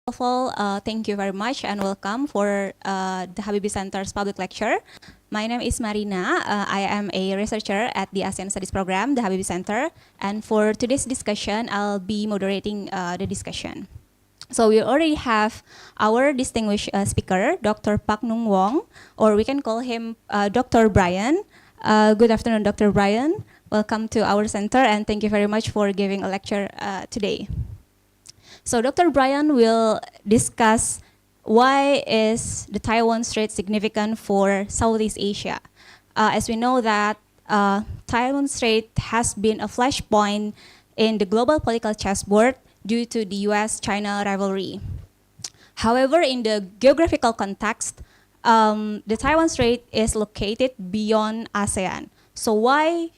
of all, thank you very much and welcome for the Habibie Center's public lecture. My name is Marina. I am a researcher at the ASEAN Studies Program, the Habibie Center. And for today's discussion, I'll be moderating the discussion. So we already have our distinguished speaker, Dr. Pak Nung Wong, or we can call him Dr. Brian. Good afternoon, Dr. Brian. Welcome to our center, and thank you very much for giving a lecture today. So Dr. Brian will discuss why is the Taiwan Strait significant for Southeast Asia. As we know that Taiwan Strait has been a flashpoint in the global political chessboard due to the US-China rivalry. However, in the geographical context, the Taiwan Strait is located beyond ASEAN. So why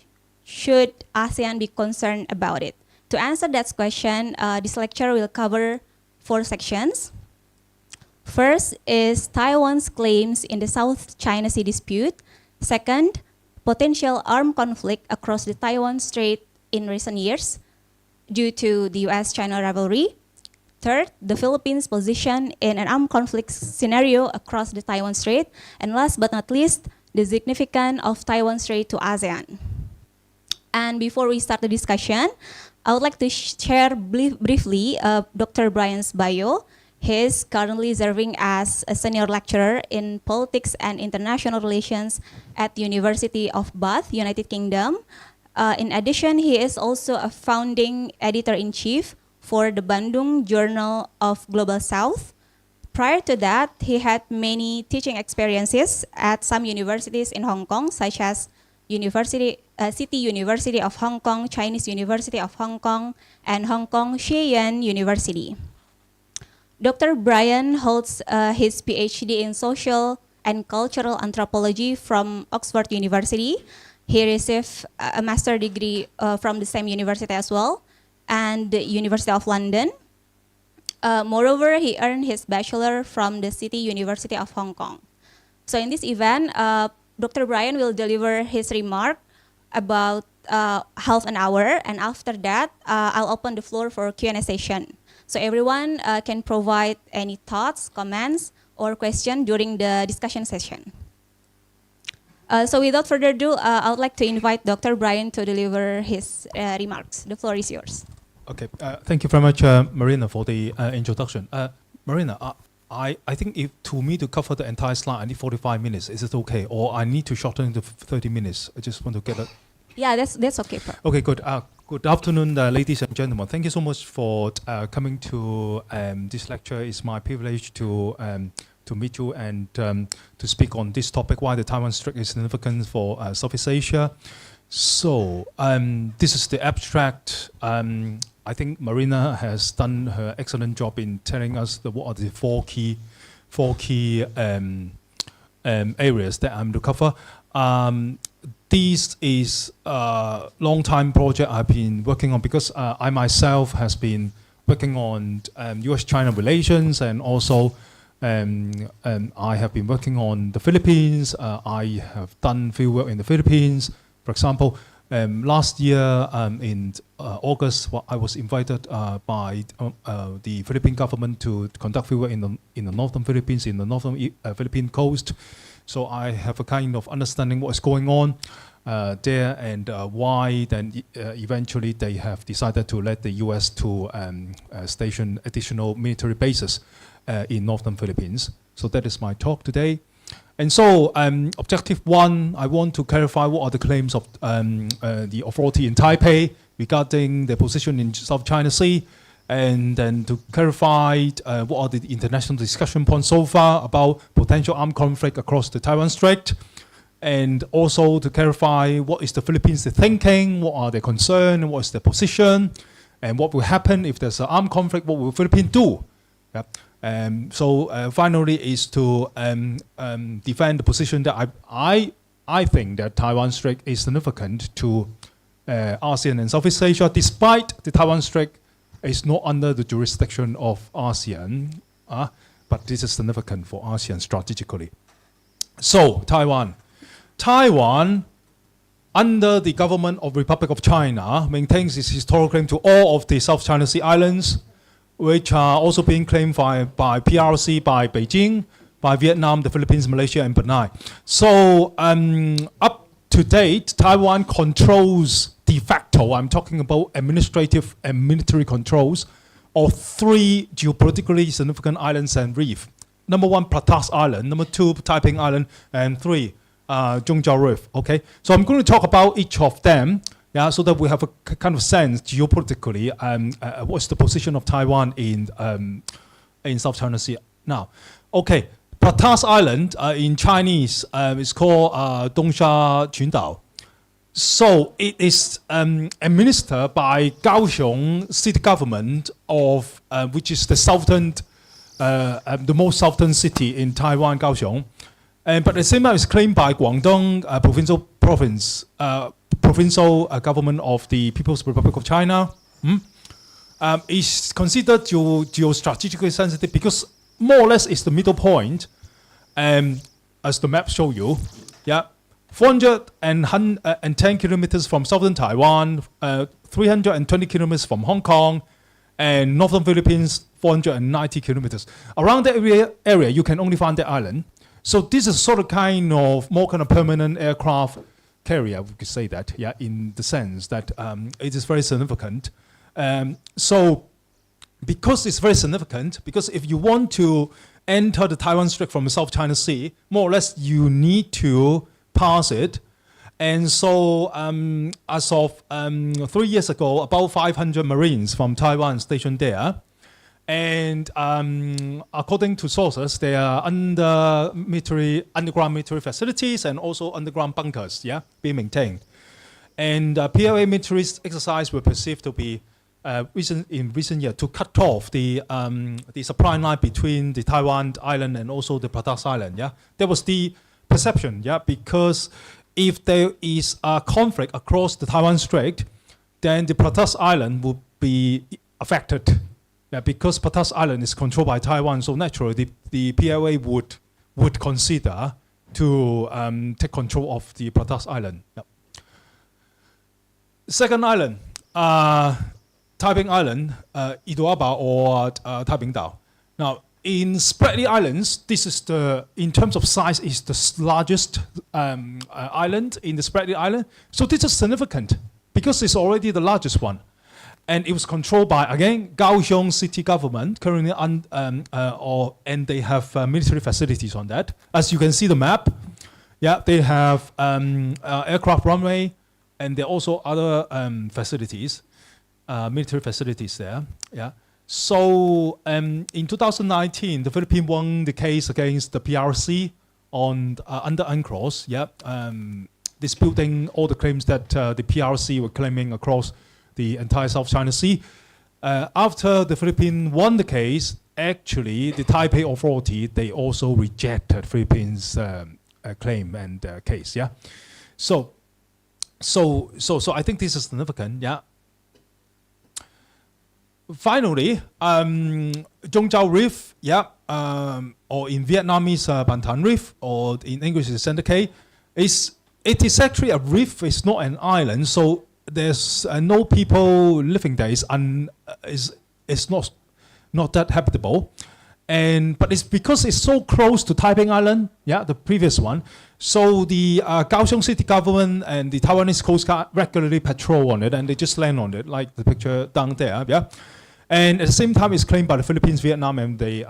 should ASEAN be concerned about it? To answer that question, this lecture will cover 4 sections. First is Taiwan's claims in the South China Sea dispute. Second, potential armed conflict across the Taiwan Strait in recent years due to the US-China rivalry. Third, the Philippines' position in an armed conflict scenario across the Taiwan Strait. And last but not least, the significance of Taiwan Strait to ASEAN. And before we start the discussion, I would like to share briefly Dr. Brian's bio. He is currently serving as a senior lecturer in politics and international relations at the University of Bath, United Kingdom. In addition, he is also a founding editor-in-chief for the Bandung Journal of Global South. Prior to that, he had many teaching experiences at some universities in Hong Kong, such as City University of Hong Kong, Chinese University of Hong Kong, and Hong Kong Sheyan University. Dr. Brian holds his PhD in social and cultural anthropology from Oxford University. He received a master's degree from the same university as well, and the University of London. Moreover, he earned his bachelor from the City University of Hong Kong. So in this event, Dr. Brian will deliver his remark about half an hour, and after that, I'll open the floor for Q&A session. So everyone can provide any thoughts, comments, or question during the discussion session. So without further ado, I would like to invite Dr. Brian to deliver his remarks. The floor is yours. Okay, thank you very much, Marina, for the introduction. Marina, I think if to me to cover the entire slide, I need 45 minutes. Is it okay? Or I need to shorten to 30 minutes? I just want to get a... Yeah, that's okay. Okay, good. Good afternoon, ladies and gentlemen. Thank you so much for coming to this lecture. It's my privilege to meet you and to speak on this topic, why the Taiwan Strait is significant for Southeast Asia. So this is the abstract. I think Marina has done her excellent job in telling us what are the four key areas that I'm to cover. This is a long-time project I've been working on because I myself has been working on U.S.-China relations, and also I have been working on the Philippines. I have done field work in the Philippines. For example, last year in August, I was invited by the Philippine government to conduct field work in the northern Philippines, in the northern Philippine coast. So I have a kind of understanding what is going on there, and why then eventually they have decided to let the US to station additional military bases in northern Philippines. So that is my talk today. And so objective 1, I want to clarify what are the claims of the authority in Taipei regarding their position in South China Sea, and then to clarify what are the international discussion points so far about potential armed conflict across the Taiwan Strait, and also to clarify what is the Philippines thinking, what are their concerns, what is their position, and what will happen if there's an armed conflict, what will the Philippines do? Yep. So finally is to defend the position that I think that Taiwan Strait is significant to ASEAN and Southeast Asia, despite the Taiwan Strait is not under the jurisdiction of ASEAN, but this is significant for ASEAN strategically. So Taiwan, under the government of Republic of China, maintains its historical claim to all of the South China Sea islands, which are also being claimed by PRC, by Beijing, by Vietnam, the Philippines, Malaysia, and Brunei. So up to date, Taiwan controls de facto, I'm talking about administrative and military controls, of 3 geopolitically significant islands and reef. Number 1, Pratas Island. Number 2, Taiping Island. And 3, Zhongjiao Reef. Okay, so I'm going to talk about each of them, yeah, so that we have a kind of sense geopolitically what's the position of Taiwan in South China Sea. Now, okay, Pratas Island in Chinese is called Dongsha Qundao. So it is administered by Kaohsiung city government of which is the southern, the most southern city in Taiwan, Kaohsiung. But at the same time, it's claimed by Guangdong provincial government of the People's Republic of China. It's considered geostrategically sensitive because more or less it's the middle point, as the map show you. Yeah, 410 kilometers from southern Taiwan, 320 kilometers from Hong Kong, and northern Philippines, 490 kilometers. Around that area, you can only find the island. So this is sort of more kind of permanent aircraft carrier, we could say that, yeah, in the sense that it is very significant. So because it's very significant, because if you want to enter the Taiwan Strait from the South China Sea, more or less you need to pass it. And so as of 3 years ago, about 500 Marines from Taiwan stationed there. And according to sources, they are underground military facilities and also underground bunkers, yeah, being maintained. And PLA military exercise were perceived to be in recent years to cut off the supply line between the Taiwan island and also the Pratas Island. Yeah, there was the perception, yeah, because if there is a conflict across the Taiwan Strait, then the Pratas Island would be affected. Yeah, because Pratas Island is controlled by Taiwan, so naturally the PLA would consider to take control of the Pratas Island. Yep. Second island, Taiping Island, Idoaba or Taiping Dao. Now, in Spratly Islands, this is in terms of size, is the largest island in the Spratly Island. So this is significant because it's already the largest one. And it was controlled by, again, Kaohsiung city government currently, and they have military facilities on that. As you can see the map, yeah, they have aircraft runway, and there are also other facilities, military facilities there. Yeah. So in 2019, the Philippines won the case against the PRC on under UNCLOS, yeah, disputing all the claims that the PRC were claiming across the entire South China Sea. After the Philippines won the case, actually the Taipei authority, they also rejected Philippines' claim and case. Yeah, so I think this is significant. Yeah. Finally, Zhongjiao Reef, yeah, or in Vietnamese Bantan Reef, or in English is Center K, it is actually a reef. It's not an island. So there's no people living there. It's not that habitable, but it's because it's so close to Taiping Island, yeah, the previous one. So the Kaohsiung city government and the Taiwanese Coast Guard regularly patrol on it, and they just land on it, like the picture down there, yeah. And at the same time, it's claimed by the Philippines, Vietnam, and the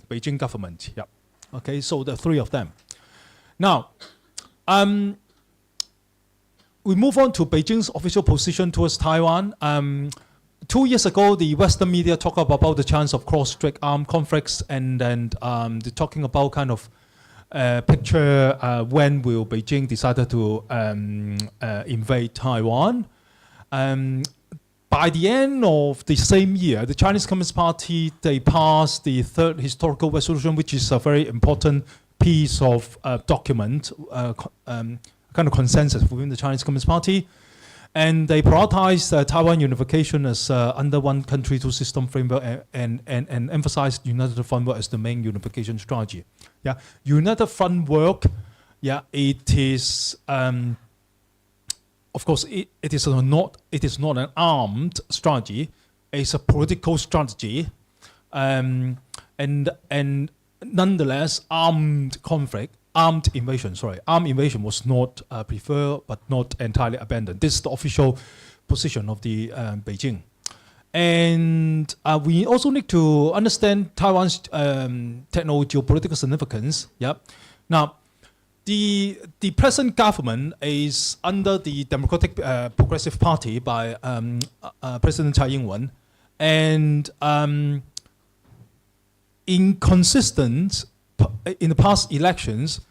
Beijing government, yeah. Okay, so the 3 of them. Now, we move on to Beijing's official position towards Taiwan. 2 years ago, the Western media talked about the chance of cross-strait armed conflicts, and then they're talking about kind of picture when will Beijing decide to invade Taiwan. By the end of the same year, the Chinese Communist Party, they passed the 3rd historical resolution, which is a very important piece of document, kind of consensus within the Chinese Communist Party. And they prioritized Taiwan unification as under one country, two system framework, and emphasized united front work as the main unification strategy. Yeah, united front work. Yeah, it is. Of course, it is not an armed strategy, is a political strategy, and nonetheless, armed invasion was not preferred but not entirely abandoned. This is the official position of the Beijing. And we also need to understand Taiwan's techno-geopolitical significance. Yep. Now, the present government is under the Democratic Progressive Party by President Tsai Ing-wen, and inconsistent in the past elections,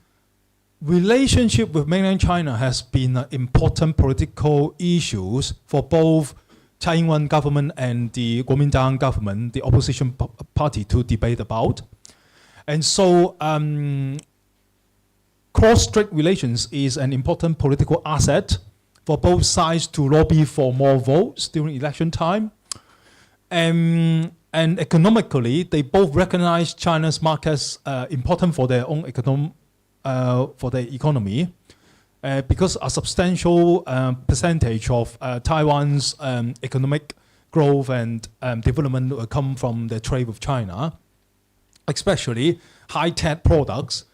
relationship with mainland China has been an important political issues for both Tsai Ing-wen government and the Kuomintang government, the opposition party, to debate about. And so cross-strait relations is an important political asset for both sides to lobby for more votes during election time. And economically, they both recognize China's markets important for their own economy, because a substantial percentage of Taiwan's economic growth and development will come from the trade with China, especially high-tech products.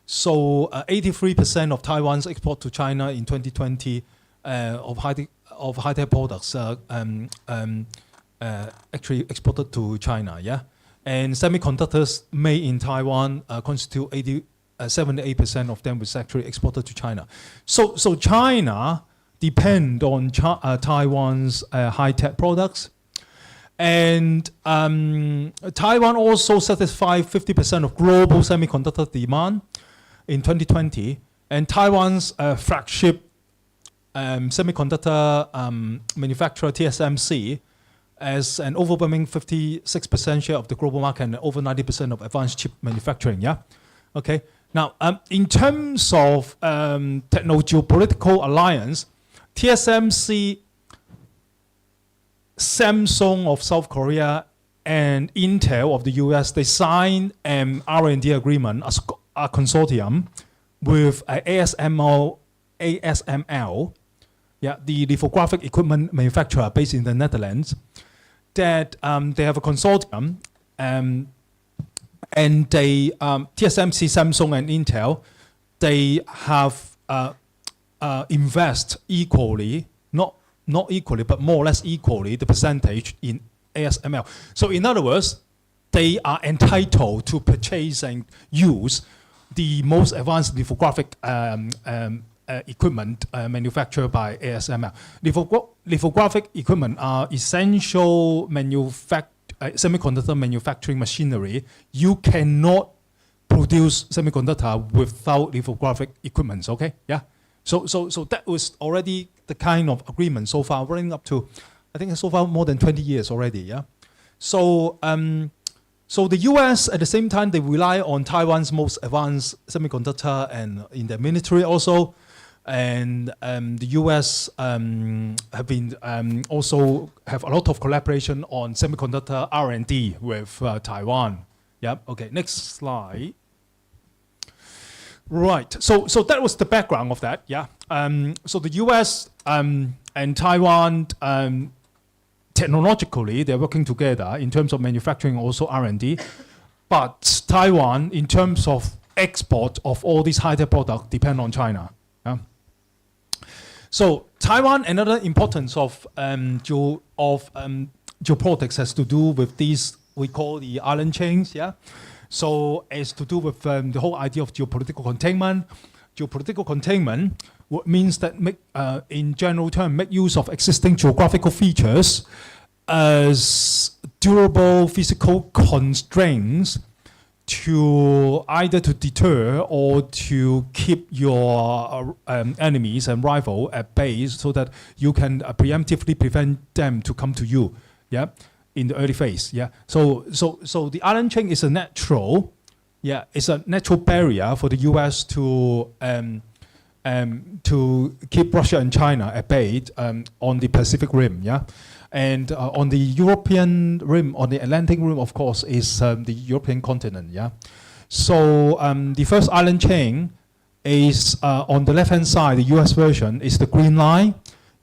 So 83% of Taiwan's export to China in 2020 of high-tech products actually exported to China, yeah? And semiconductors made in Taiwan constitute 78% of them was actually exported to China. So China depend on Taiwan's high-tech products. And Taiwan also satisfied 50% of global semiconductor demand in 2020. And Taiwan's flagship semiconductor manufacturer, TSMC, as an overwhelming 56% share of the global market and over 90% of advanced chip manufacturing, yeah? Okay, now in terms of techno-geopolitical alliance, TSMC, Samsung of South Korea, and Intel of the US, they signed an R&D agreement, a consortium with ASML, yeah, the lithographic equipment manufacturer based in the Netherlands, that they have a consortium, and they, TSMC, Samsung, and Intel, they have invest equally, not equally, but more or less equally, the percentage in ASML. So in other words, they are entitled to purchase and use the most advanced lithographic equipment manufactured by ASML. Lithographic equipment are essential semiconductor manufacturing machinery. You cannot produce semiconductor without lithographic equipment, okay? Yeah. So that was already the kind of agreement so far, running up to, I think so far more than 20 years already, yeah? So the US, at the same time, they rely on Taiwan's most advanced semiconductor and in the military also. And the US have been also have a lot of collaboration on semiconductor R&D with Taiwan. Yep. Okay. Next slide. Right. So that was the background of that. Yeah. So the US and Taiwan technologically they're working together in terms of manufacturing, also R&D. But Taiwan, in terms of export of all these high-tech products, depend on China. Yeah? So Taiwan, another importance of geopolitics has to do with these we call the island chains. Yeah. So it's to do with the whole idea of geopolitical containment. Geopolitical containment means that in general terms, make use of existing geographical features as durable physical constraints to either to deter or to keep your enemies and rival at bay so that you can preemptively prevent them to come to you. Yeah. In the early phase, yeah. So the island chain is a natural, yeah, it's a natural barrier for the U.S. to keep Russia and China at bay on the Pacific Rim, yeah, and on the European rim, on the Atlantic rim, of course, is the European continent, yeah. So the first island chain is on the left-hand side, the U.S. version is the green line,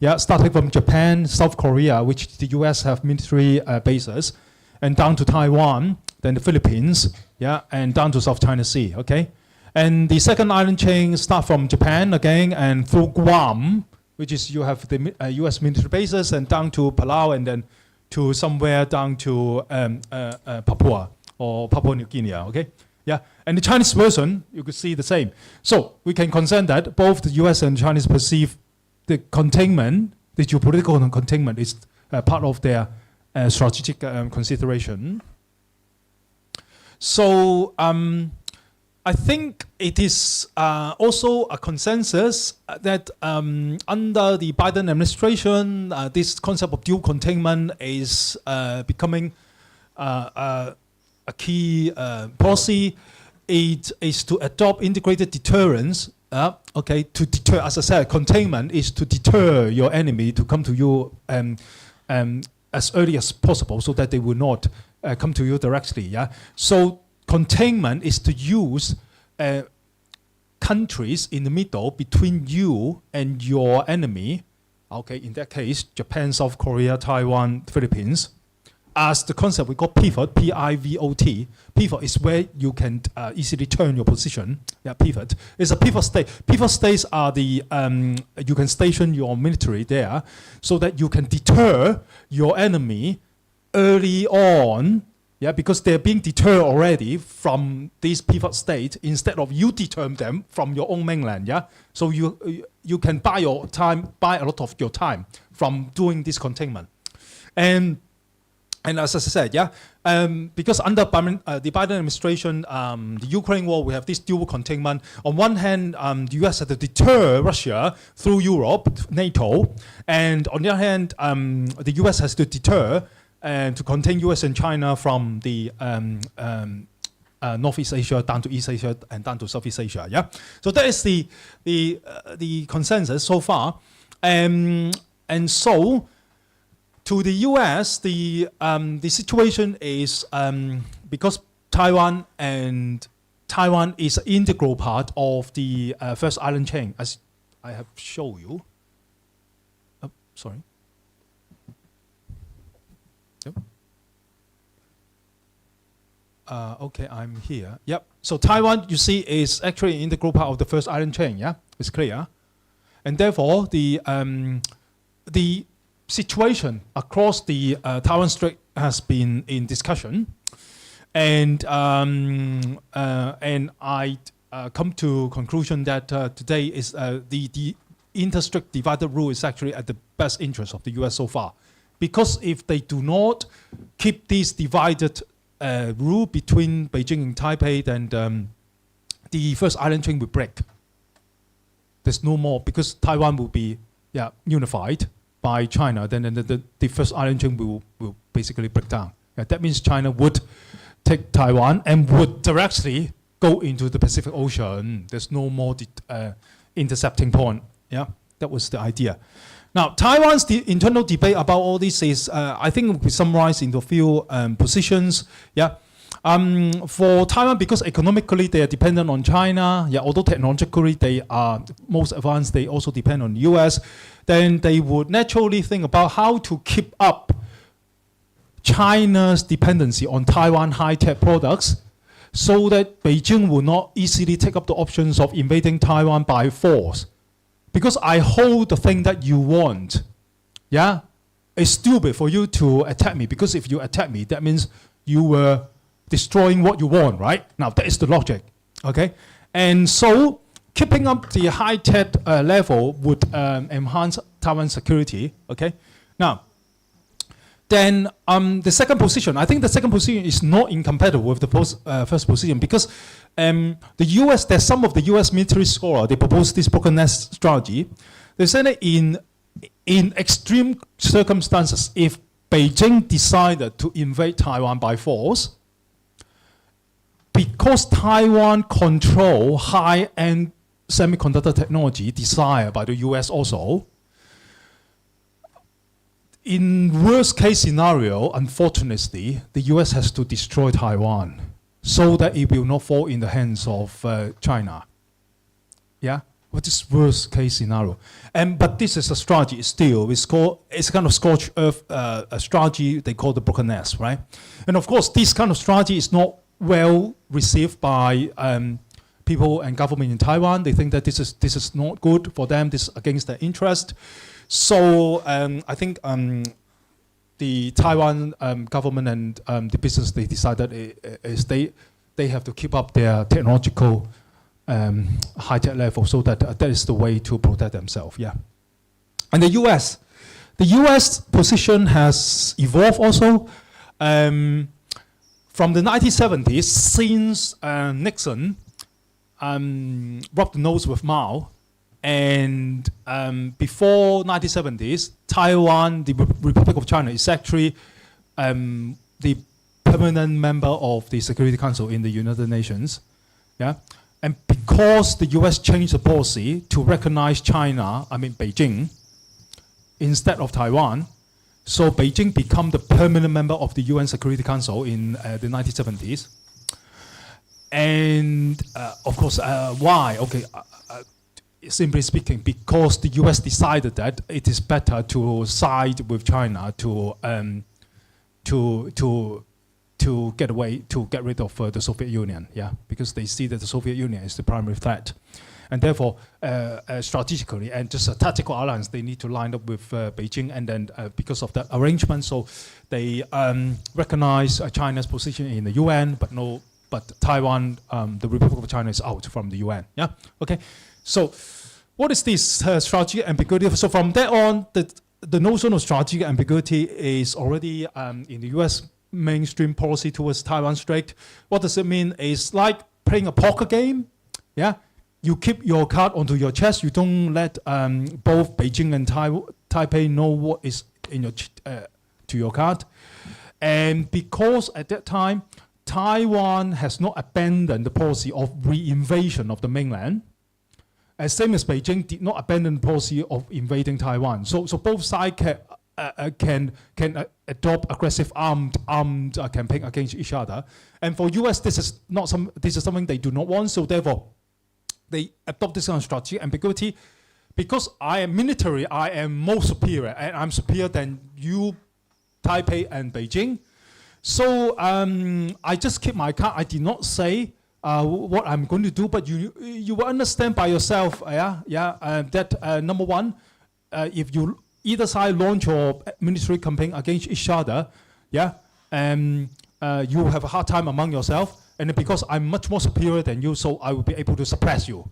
Yeah, starting from Japan, South Korea, which the US have military bases, and down to Taiwan, then the Philippines, yeah, and down to South China Sea, okay? And the second island chain start from Japan again and through Guam, which is you have the US military bases, and down to Palau, and then to somewhere down to Papua or Papua New Guinea, okay? Yeah, and the Chinese version, you could see the same. So we can concern that both the US and Chinese perceive the containment, the geopolitical containment is part of their strategic consideration. So I think it is also a consensus that under the Biden administration, this concept of dual containment is becoming a key policy. It is to adopt integrated deterrence. Okay, to deter, as I said, containment is to deter your enemy to come to you as early as possible, so that they will not come to you directly. Yeah. So containment is to use countries in the middle between you and your enemy. Okay, in that case, Japan, South Korea, Taiwan, Philippines. As the concept we call pivot, P-I-V-O-T. Pivot is where you can easily turn your position. Yeah, pivot. It's a pivot state. Pivot states are the, you can station your military there so that you can deter your enemy early on. Yeah, because they're being deterred already from this pivot state instead of you deter them from your own mainland. Yeah, so you can buy your time, buy a lot of your time from doing this containment. And as I said, yeah, because under the Biden administration, the Ukraine war, we have this dual containment. On one hand, the US had to deter Russia through Europe, NATO, and on the other hand, the US has to deter and to contain US and China from the Northeast Asia down to East Asia and down to Southeast Asia. Yeah, so that is the consensus so far, and so. To the U.S., the situation is because Taiwan is an integral part of the first island chain, as I have shown you. Sorry. Yep. Okay, I'm here. Yep. So Taiwan, you see, is actually an integral part of the first island chain. Yeah, it's clear, and therefore the situation across the Taiwan Strait has been in discussion, and I come to conclusion that today is the inter-strait divided rule is actually at the best interest of the US so far, because if they do not keep this divided rule between Beijing and Taipei, then the first island chain will break. There's no more, because Taiwan will be unified by China, then the first island chain will basically break down. Yeah, that means China would take Taiwan and would directly go into the Pacific Ocean. There's no more intercepting point. Yeah, that was the idea. Now, Taiwan's internal debate about all this is, I think we summarize into a few positions. Yeah. For Taiwan, because economically they are dependent on China, although technologically they are most advanced, they also depend on the US, then they would naturally think about how to keep up China's dependency on Taiwan high-tech products so that Beijing will not easily take up the options of invading Taiwan by force. Because I hold the thing that you want, it's stupid for you to attack me, because if you attack me, that means you were destroying what you want, right? Now, that is the logic, okay? And so, keeping up the high-tech level would enhance Taiwan's security, okay? Now, then the second position, I think the second position is not incompatible with the first position, because the US, there's some of the US military scholars, they propose this broken nest strategy. They say that in extreme circumstances, if Beijing decided to invade Taiwan by force, because Taiwan control high-end semiconductor technology desired by the US also, in worst case scenario, unfortunately, the US has to destroy Taiwan so that it will not fall in the hands of China. Yeah, what is worst case scenario? But this is a strategy still. It's kind of scorched earth a strategy they call the broken nest, right? And of course, this kind of strategy is not well received by people and government in Taiwan. They think that this is not good for them. This is against their interest. So I think the Taiwan government and the business, they decided they have to keep up their technological high-tech level, so that is the way to protect themselves. Yeah. And the U.S. position has evolved also. From the 1970s, since Nixon rubbed the nose with Mao, and before 1970s, Taiwan, the Republic of China, is actually the permanent member of the Security Council in the United Nations. Yeah, and because the U.S. changed the policy to recognize China, Beijing, instead of Taiwan, so Beijing became the permanent member of the UN Security Council in the 1970s. And of course, why? Okay, simply speaking, because the U.S. decided that it is better to side with China to get rid of the Soviet Union. Yeah, because they see that the Soviet Union is the primary threat. And therefore, strategically and just a tactical alliance, they need to line up with Beijing. And then because of that arrangement, so they recognize China's position in the UN, but Taiwan, the Republic of China, is out from the UN. Yeah. Okay. So, what is this strategic ambiguity? So from there on, the notion of strategic ambiguity is already in the U.S. mainstream policy towards Taiwan Strait. What does it mean? It's like playing a poker game. Yeah. You keep your card onto your chest. You don't let both Beijing and Taipei know what is in your to your card. And because at that time, Taiwan has not abandoned the policy of reinvasion of the mainland, as same as Beijing did not abandon the policy of invading Taiwan. So both sides can adopt aggressive armed campaign against each other. And for US, this is something they do not want. So therefore, they adopt this kind of strategy ambiguity. Because I am military, I am more superior, and I'm superior than you, Taipei and Beijing. So I just keep my card. I did not say what I'm going to do, but you will understand by yourself. That number one, if you either side launch your military campaign against each other, you have a hard time among yourself. And because I'm much more superior than you, so I will be able to suppress you.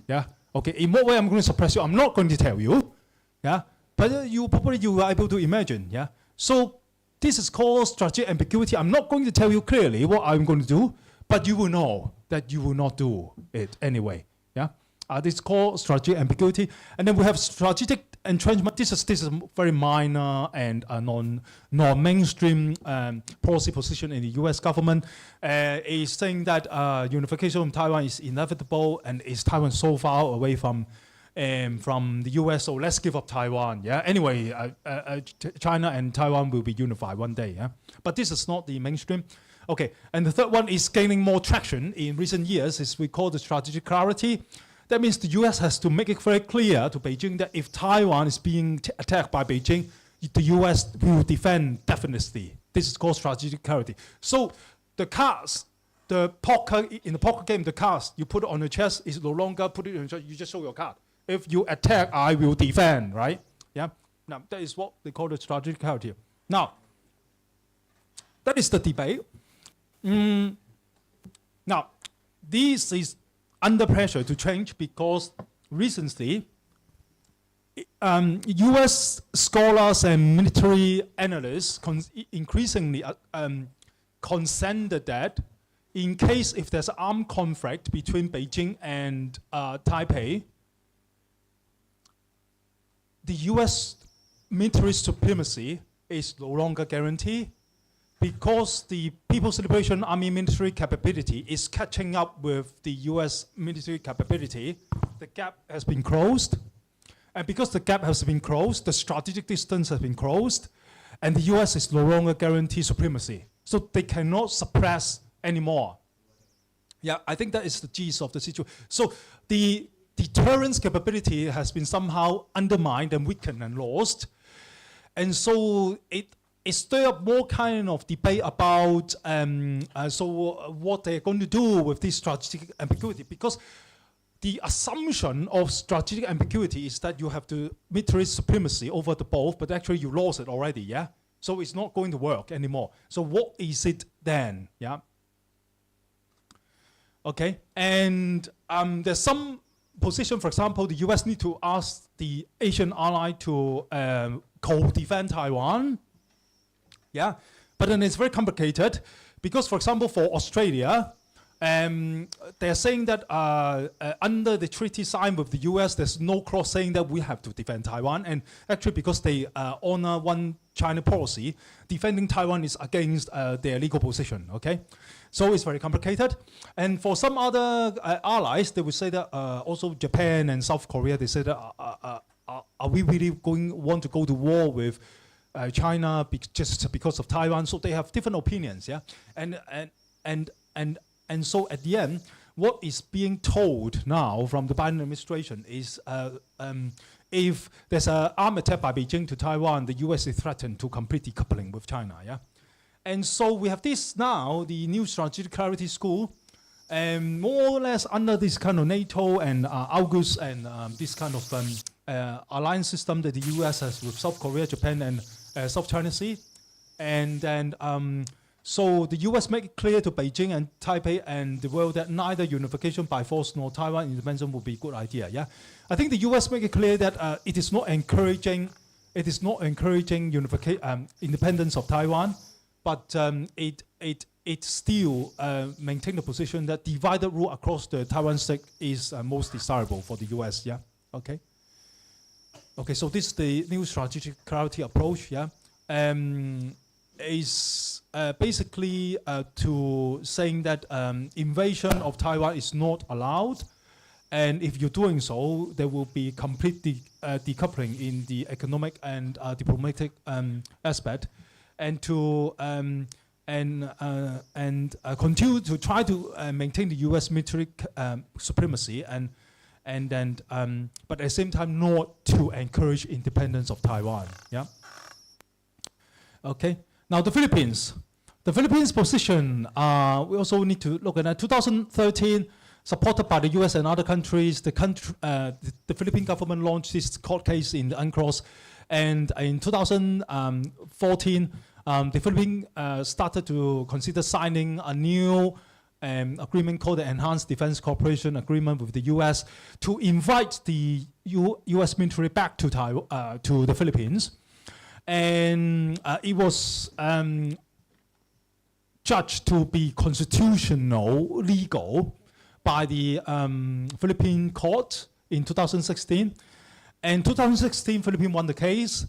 Yeah. Okay. In what way I'm going to suppress you? I'm not going to tell you. Yeah. But you are able to imagine. Yeah. So this is called strategic ambiguity. I'm not going to tell you clearly what I'm going to do, but you will know that you will not do it anyway. Yeah. This is called strategic ambiguity. And then we have strategic entrenchment. This is very minor and non-mainstream policy position in the U.S. government. Is saying that unification of Taiwan is inevitable, and is Taiwan so far away from the U.S. So let's give up Taiwan. Yeah. Anyway, China and Taiwan will be unified one day. Yeah. But this is not the mainstream. Okay. And the third one is gaining more traction in recent years. Is we call the strategic clarity. That means the U.S. has to make it very clear to Beijing that if Taiwan is being attacked by Beijing, the U.S. will defend definitely. This is called strategic clarity. So the cards, in the poker game, the cards you put it on your chest is no longer put it on your chest. You just show your card. If you attack, I will defend. Right? Yeah. Now that is what they call the strategic clarity. Now that is the debate. Now this is under pressure to change because recently, U.S. scholars and military analysts increasingly consented that in case if there's an armed conflict between Beijing and Taipei, the U.S. military supremacy is no longer guaranteed. Because the People's Liberation Army military capability is catching up with the US military capability, the gap has been closed. And because the gap has been closed, the strategic distance has been closed, and the US is no longer guaranteed supremacy. So they cannot suppress anymore. Yeah, I think that is the gist of the situation. So the deterrence capability has been somehow undermined and weakened and lost. And so it stirred up more kind of debate about what they're going to do with this strategic ambiguity, because the assumption of strategic ambiguity is that you have the military supremacy over the both, but actually you lost it already, yeah? So it's not going to work anymore. So what is it then, yeah? Okay, and there's some position, for example, the US need to ask the Asian ally to co-defend Taiwan. Yeah, but then it's very complicated because, for example, for Australia, they're saying that under the treaty signed with the US, there's no clause saying that we have to defend Taiwan. And actually, because they honor one China policy, defending Taiwan is against their legal position, okay? So it's very complicated. And for some other allies, they would say that also Japan and South Korea, they say that are we really want to go to war with China just because of Taiwan? So they have different opinions, yeah? And so at the end, what is being told now from the Biden administration is if there's an armed attack by Beijing to Taiwan, the US is threatened to complete decoupling with China, yeah? And so we have this now, the new strategic clarity school, and more or less under this kind of NATO and AUKUS and this kind of alliance system that the US has with South Korea, Japan, and South China Sea. And then so the US make it clear to Beijing and Taipei and the world that neither unification by force nor Taiwan independence would be a good idea. Yeah, I think the US make it clear that it is not encouraging independence of Taiwan, but it still maintain the position that divided rule across the Taiwan Strait is most desirable for the US. Yeah, okay. Okay, so this is the new strategic clarity approach. Yeah. Is basically to saying that invasion of Taiwan is not allowed, and if you're doing so, there will be complete decoupling in the economic and diplomatic aspect, and to continue to try to maintain the U.S. military supremacy, and then but at the same time not to encourage independence of Taiwan. Yeah. Okay. Now the Philippines. The Philippines position, we also need to look at that. 2013, supported by the US and other countries, the Philippine government launched this court case in the UNCLOS. And in 2014, the Philippines started to consider signing a new agreement called the Enhanced Defense Cooperation Agreement with the US to invite the US military back to the Philippines. And it was judged to be constitutional, legal, by the Philippine court in 2016. And 2016, Philippines won the case,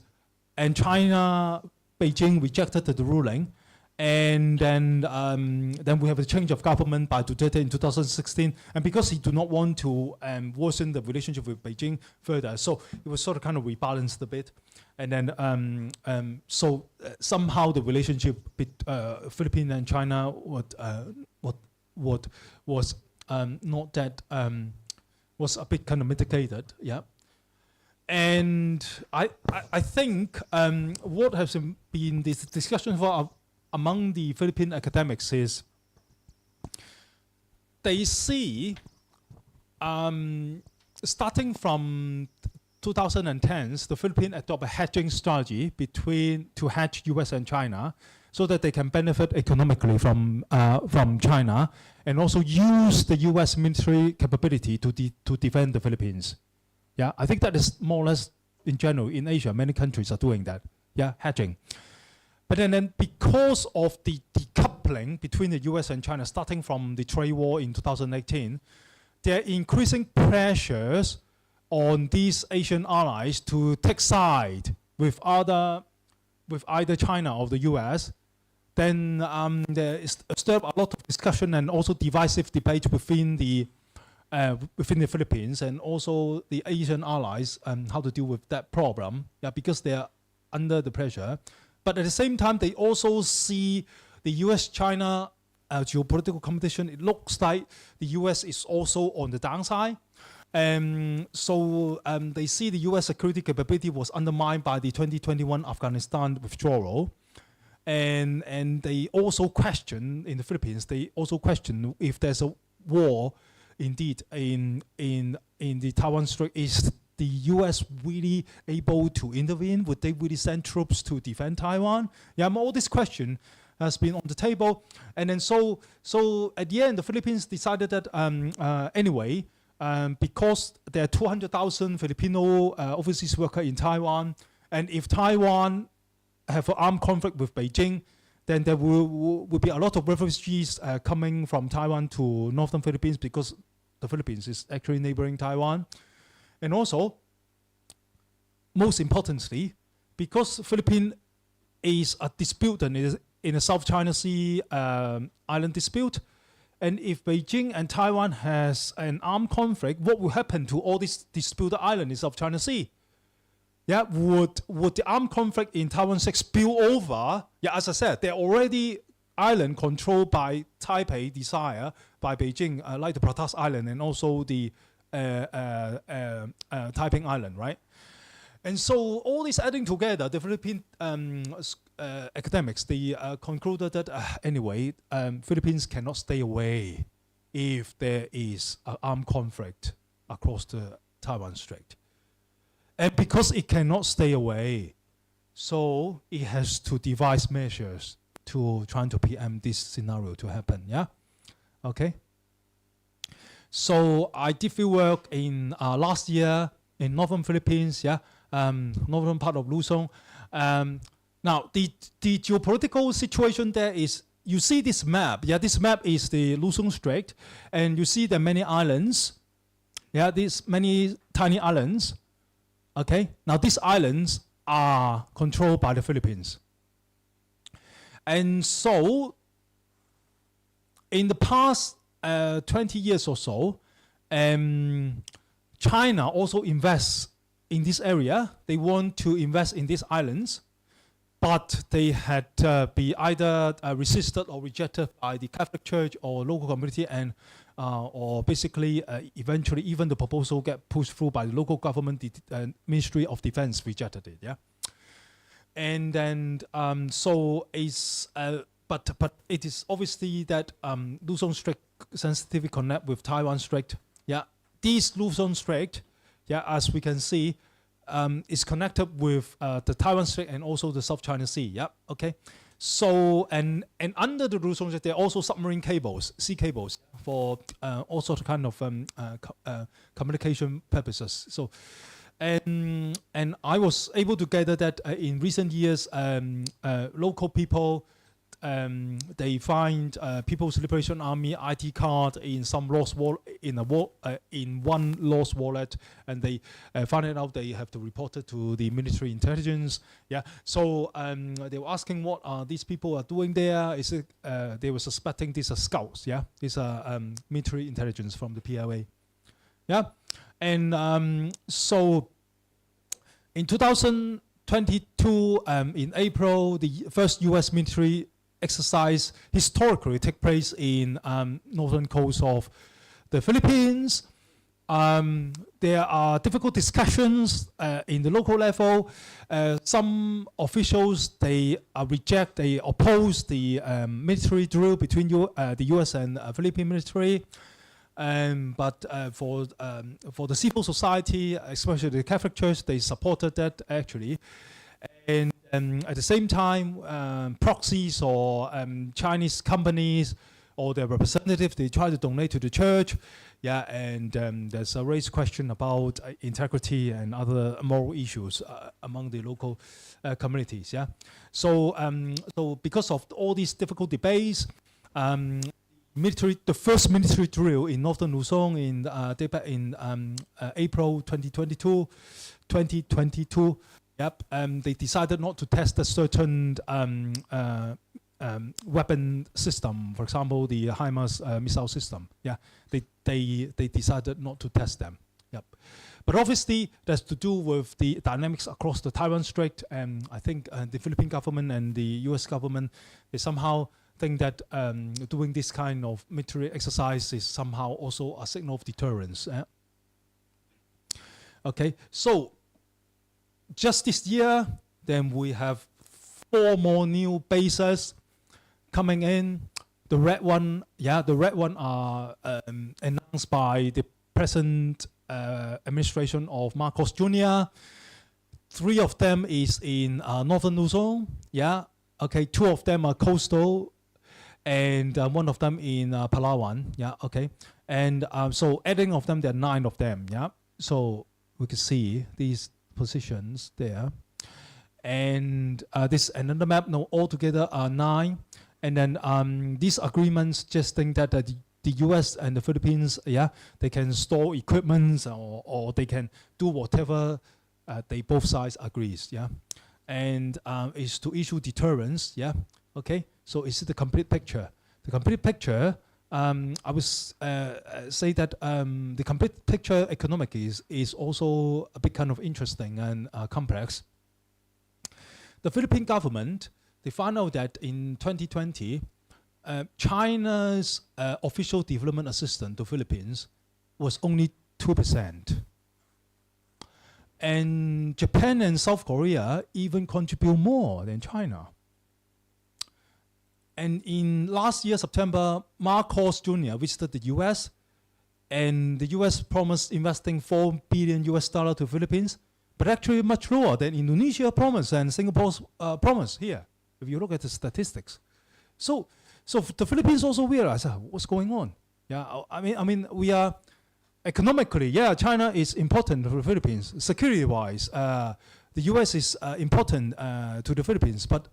and China, Beijing rejected the ruling. And then we have a change of government by Duterte in 2016. And because he do not want to worsen the relationship with Beijing further, so it was sort of kind of rebalanced a bit. And then somehow the relationship between Philippines and China was not that was a bit kind of mitigated, yeah. And I think what has been this discussion for among the Philippine academics is they see, starting from 2010s, the Philippines adopt a hedging strategy to hedge US and China so that they can benefit economically from China, and also use the US military capability to defend the Philippines. Yeah, I think that is more or less in general in Asia, many countries are doing that. Yeah, hedging. But then because of the decoupling between the US and China starting from the trade war in 2018, there are increasing pressures on these Asian allies to take side with either China or the US. Then there is stirred up a lot of discussion and also divisive debate within the Philippines and also the Asian allies how to deal with that problem. Yeah, because they are under the pressure. But at the same time, they also see the US-China geopolitical competition. It looks like the US is also on the downside. They see the U.S. security capability was undermined by the 2021 Afghanistan withdrawal. And they also question in the Philippines. They also question if there's a war, indeed, in the Taiwan Strait. Is the U.S. really able to intervene? Would they really send troops to defend Taiwan? Yeah, all this question has been on the table. And then so at the end, the Philippines decided that anyway, because there are 200,000 Filipino overseas workers in Taiwan, and if Taiwan have an armed conflict with Beijing, then there will be a lot of refugees coming from Taiwan to northern Philippines, because the Philippines is actually neighboring Taiwan. And also, most importantly, because Philippines is a dispute and is in a South China Sea island dispute, and if Beijing and Taiwan has an armed conflict, what will happen to all these disputed islands in South China Sea? Yeah, would the armed conflict in Taiwan Strait spill over? Yeah, as I said, they're already island controlled by Taipei desire, by Beijing, like the Pratas Island and also the Taiping Island, right? And so all this adding together, the Philippine academics, they concluded that anyway, Philippines cannot stay away if there is an armed conflict across the Taiwan Strait. And because it cannot stay away, so it has to devise measures to try to preempt this scenario to happen. Yeah, okay. So I did field work in last year in northern Philippines. Yeah, northern part of Luzon. Now the geopolitical situation there is, you see this map. Yeah, this map is the Luzon Strait, and you see there are many islands. Yeah, these many tiny islands. Okay, now these islands are controlled by the Philippines. And so, in the past 20 years or so, China also invests in this area. They want to invest in these islands, but they had be either resisted or rejected by the Catholic Church or local community, and or basically eventually even the proposal get pushed through by the local government. The Ministry of Defense rejected it. Yeah, and then so it's but it is obviously that Luzon Strait sensitively connect with Taiwan Strait. Yeah, this Luzon Strait, yeah, as we can see, is connected with the Taiwan Strait and also the South China Sea. Yeah, okay. So and under the Luzon Strait, there are also submarine cables, sea cables, for all sorts of kind of communication purposes. So. And I was able to gather that in recent years, local people, they find People's Liberation Army ID card in some lost in one lost wallet, and they find it out. They have to report it to the military intelligence. Yeah, so they were asking what these people are doing there. Is it they were suspecting these are scouts? Yeah, these are military intelligence from the PLA. Yeah, and so in 2022, in April, the first U.S. military exercise historically take place in northern coast of the Philippines. There are difficult discussions in the local level. Some officials, they reject, they oppose the military drill between the U.S. and Philippine military. But for the civil society, especially the Catholic Church, they supported that actually. And at the same time, proxies or Chinese companies or their representatives, they try to donate to the church. Yeah, and there's a raised question about integrity and other moral issues among the local communities. Yeah, so so because of all these difficult debates, the first military drill in northern Luzon in April 2022. Yep, they decided not to test a certain weapon system, for example, the HIMARS missile system. Yeah, they decided not to test them. Yep, but obviously that's to do with the dynamics across the Taiwan Strait, and I think the Philippine government and the U.S. government, they somehow think that doing this kind of military exercise is somehow also a signal of deterrence. Okay, so just this year, then we have 4 more new bases coming in. The red one are announced by the present administration of Marcos Jr. 3 of them is in northern Luzon. Yeah, okay. 2 of them are coastal, and 1 of them in Palawan. Yeah, okay. And so adding of them, there are 9 of them. Yeah, so we can see these positions there. And this another map. No, altogether are 9. And then these agreements just think that the U.S. and the Philippines, yeah, they can store equipment or they can do whatever they both sides agrees, yeah. And is to issue deterrence, yeah. Okay, so is it the complete picture? The complete picture, I would say that the complete picture economic is also a bit kind of interesting and complex. The Philippine government, they found out that in 2020, China's official development assistance to Philippines was only 2%. And Japan and South Korea even contribute more than China. And in last year, September, Marcos Jr. visited the US, and the US promised investing $4 billion to Philippines, but actually much lower than Indonesia promised and Singapore's promise here, if you look at the statistics. So the Philippines also realize what's going on. Yeah, I mean, we are economically, yeah, China is important for the Philippines. Security-wise, the US is important to the Philippines. But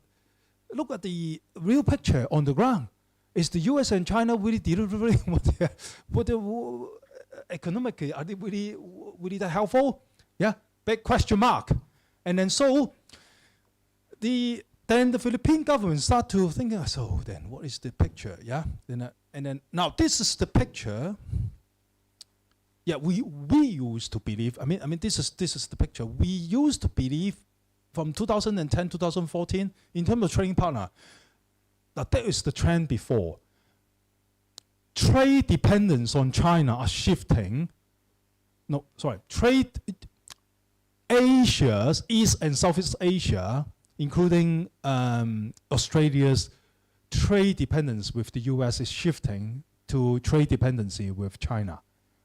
look at the real picture on the ground. Is the US and China really delivering economically? Are they really that helpful? Yeah, big question mark. And then then the Philippine government start to think, so then what is the picture? Yeah, and then now this is the picture. Yeah, we used to believe. I mean, this is the picture. We used to believe from 2010 2014 in terms of trading partner. Now that is the trend before. Trade dependence on China are shifting. No, sorry, trade. Asia's East and Southeast Asia, including Australia's trade dependence with the US, is shifting to trade dependency with China.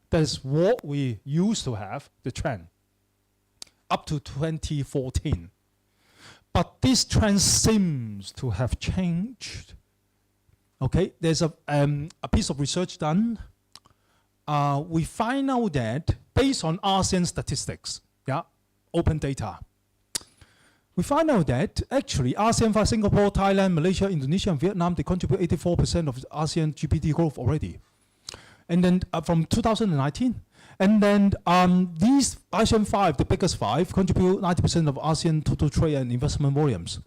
That's what we used to have, the trend, up to 2014. But this trend seems to have changed. Okay, there's a piece of research done. We find out that based on ASEAN statistics, yeah, open data, we find out that actually ASEAN 5, Singapore, Thailand, Malaysia, Indonesia, and Vietnam, they contribute 84% of ASEAN GPT growth already. And then from 2019, and then these ASEAN 5, the biggest 5, contribute 90% of ASEAN total trade and investment volumes.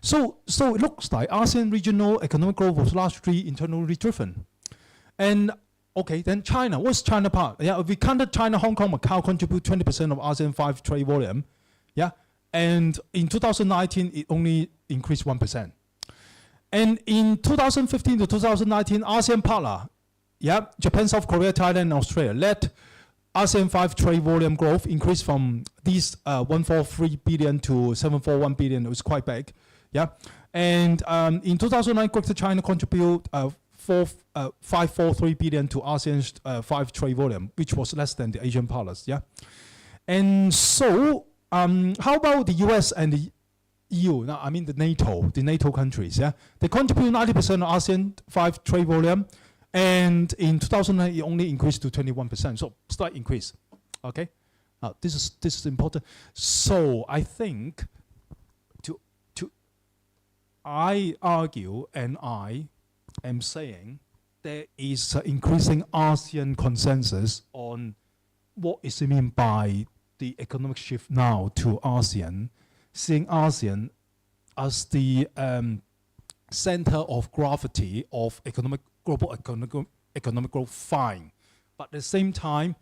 So it looks like ASEAN regional economic growth was largely internally driven. And okay, then China, what's China part? Yeah, if we counted China, Hong Kong, Macau contribute 20% of ASEAN 5 trade volume. Yeah, and in 2019, it only increased 1%. And in 2015 to 2019, ASEAN partner, yeah, Japan, South Korea, Thailand, and Australia led ASEAN 5 trade volume growth increased from these 143 billion to 741 billion. It was quite big. Yeah, and in 2009, Greater China contribute 543 billion to ASEAN's 5 trade volume, which was less than the Asian partners. Yeah, and so how about the US and the EU? Now, I mean the NATO countries. Yeah, they contribute 90% of ASEAN 5 trade volume. And in 2009, it only increased to 21%, so slight increase. Okay, this is important. So I think I argue and I am saying there is an increasing ASEAN consensus on what is meant by the economic shift now to ASEAN, seeing ASEAN as the center of gravity of global economic growth, fine. But at the same time,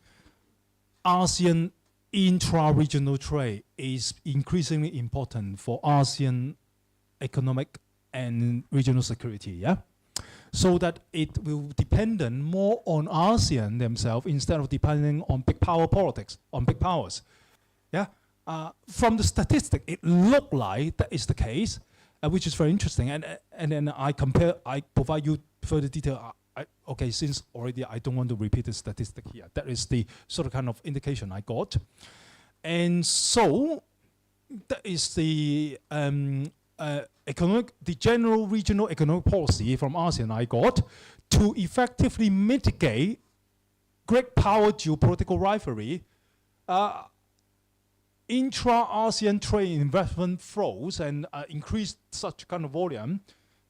ASEAN intra-regional trade is increasingly important for ASEAN economic and regional security. Yeah. so that it will depend more on ASEAN themselves instead of depending on big power politics, on big powers. Yeah. From the statistic, it looked like that is the case, which is very interesting. And then I provide you further detail. Okay, since already I don't want to repeat the statistic here. That is the sort of kind of indication I got. And so that is the the general regional economic policy from ASEAN I got to effectively mitigate great power geopolitical rivalry, intra-ASEAN trade investment flows, and increase such kind of volume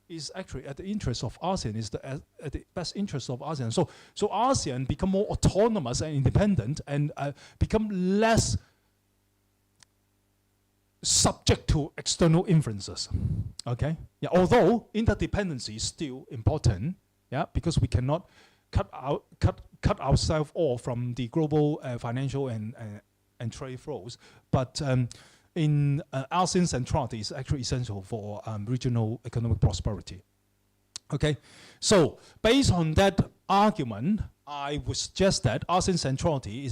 is actually at the interest of ASEAN, is at the best interest of ASEAN. So ASEAN become more autonomous and independent and become less subject to external influences. Okay. Yeah. Although interdependency is still important. Yeah. Because we cannot cut ourselves off from the global financial and trade flows. But in ASEAN centrality is actually essential for regional economic prosperity. Okay. So based on that argument, I would suggest that ASEAN centrality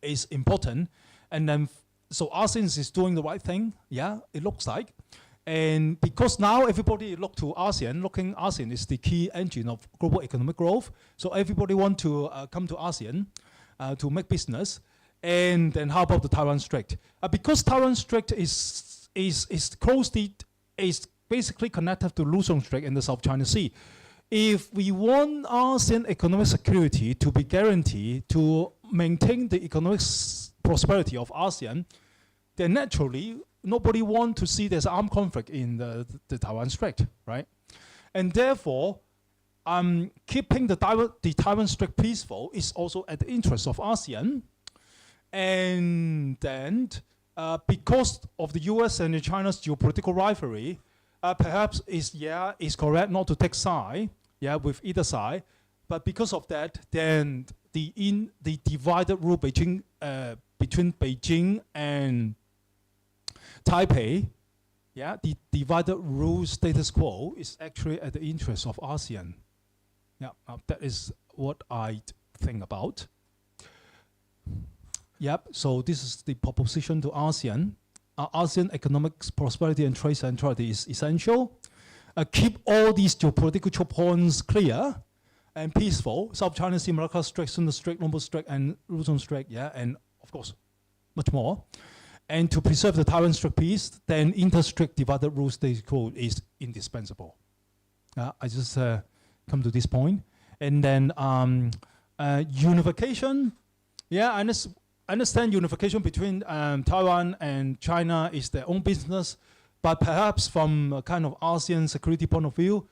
is important, and then. So ASEAN is doing the right thing, yeah, it looks like. And because now everybody look to ASEAN, ASEAN is the key engine of global economic growth. So everybody want to come to ASEAN to make business. And then how about the Taiwan Strait? Because Taiwan Strait is basically connected to Luzon Strait in the South China Sea. If we want ASEAN economic security to be guaranteed to maintain the economic prosperity of ASEAN, then naturally nobody wants to see there's armed conflict in the Taiwan Strait, right? And therefore, keeping the Taiwan Strait peaceful is also at the interest of ASEAN. And then, because of the U.S. and China's geopolitical rivalry, perhaps it's correct not to take side, with either side. But because of that, then the divided rule between Beijing and Taipei, the divided rule status quo is actually at the interest of ASEAN. That is what I think about. So this is the proposition to ASEAN. ASEAN economic prosperity and trade centrality is essential. Keep all these geopolitical choke points clear and peaceful. South China Sea, Malacca Strait, Sunda Strait, Lombok Strait, and Luzon Strait, and of course, much more. And to preserve the Taiwan Strait peace, then inter-strait divided rule status quo is indispensable. I just come to this point. And then unification. I understand unification between Taiwan and China is their own business, but perhaps from a kind of ASEAN security point of view,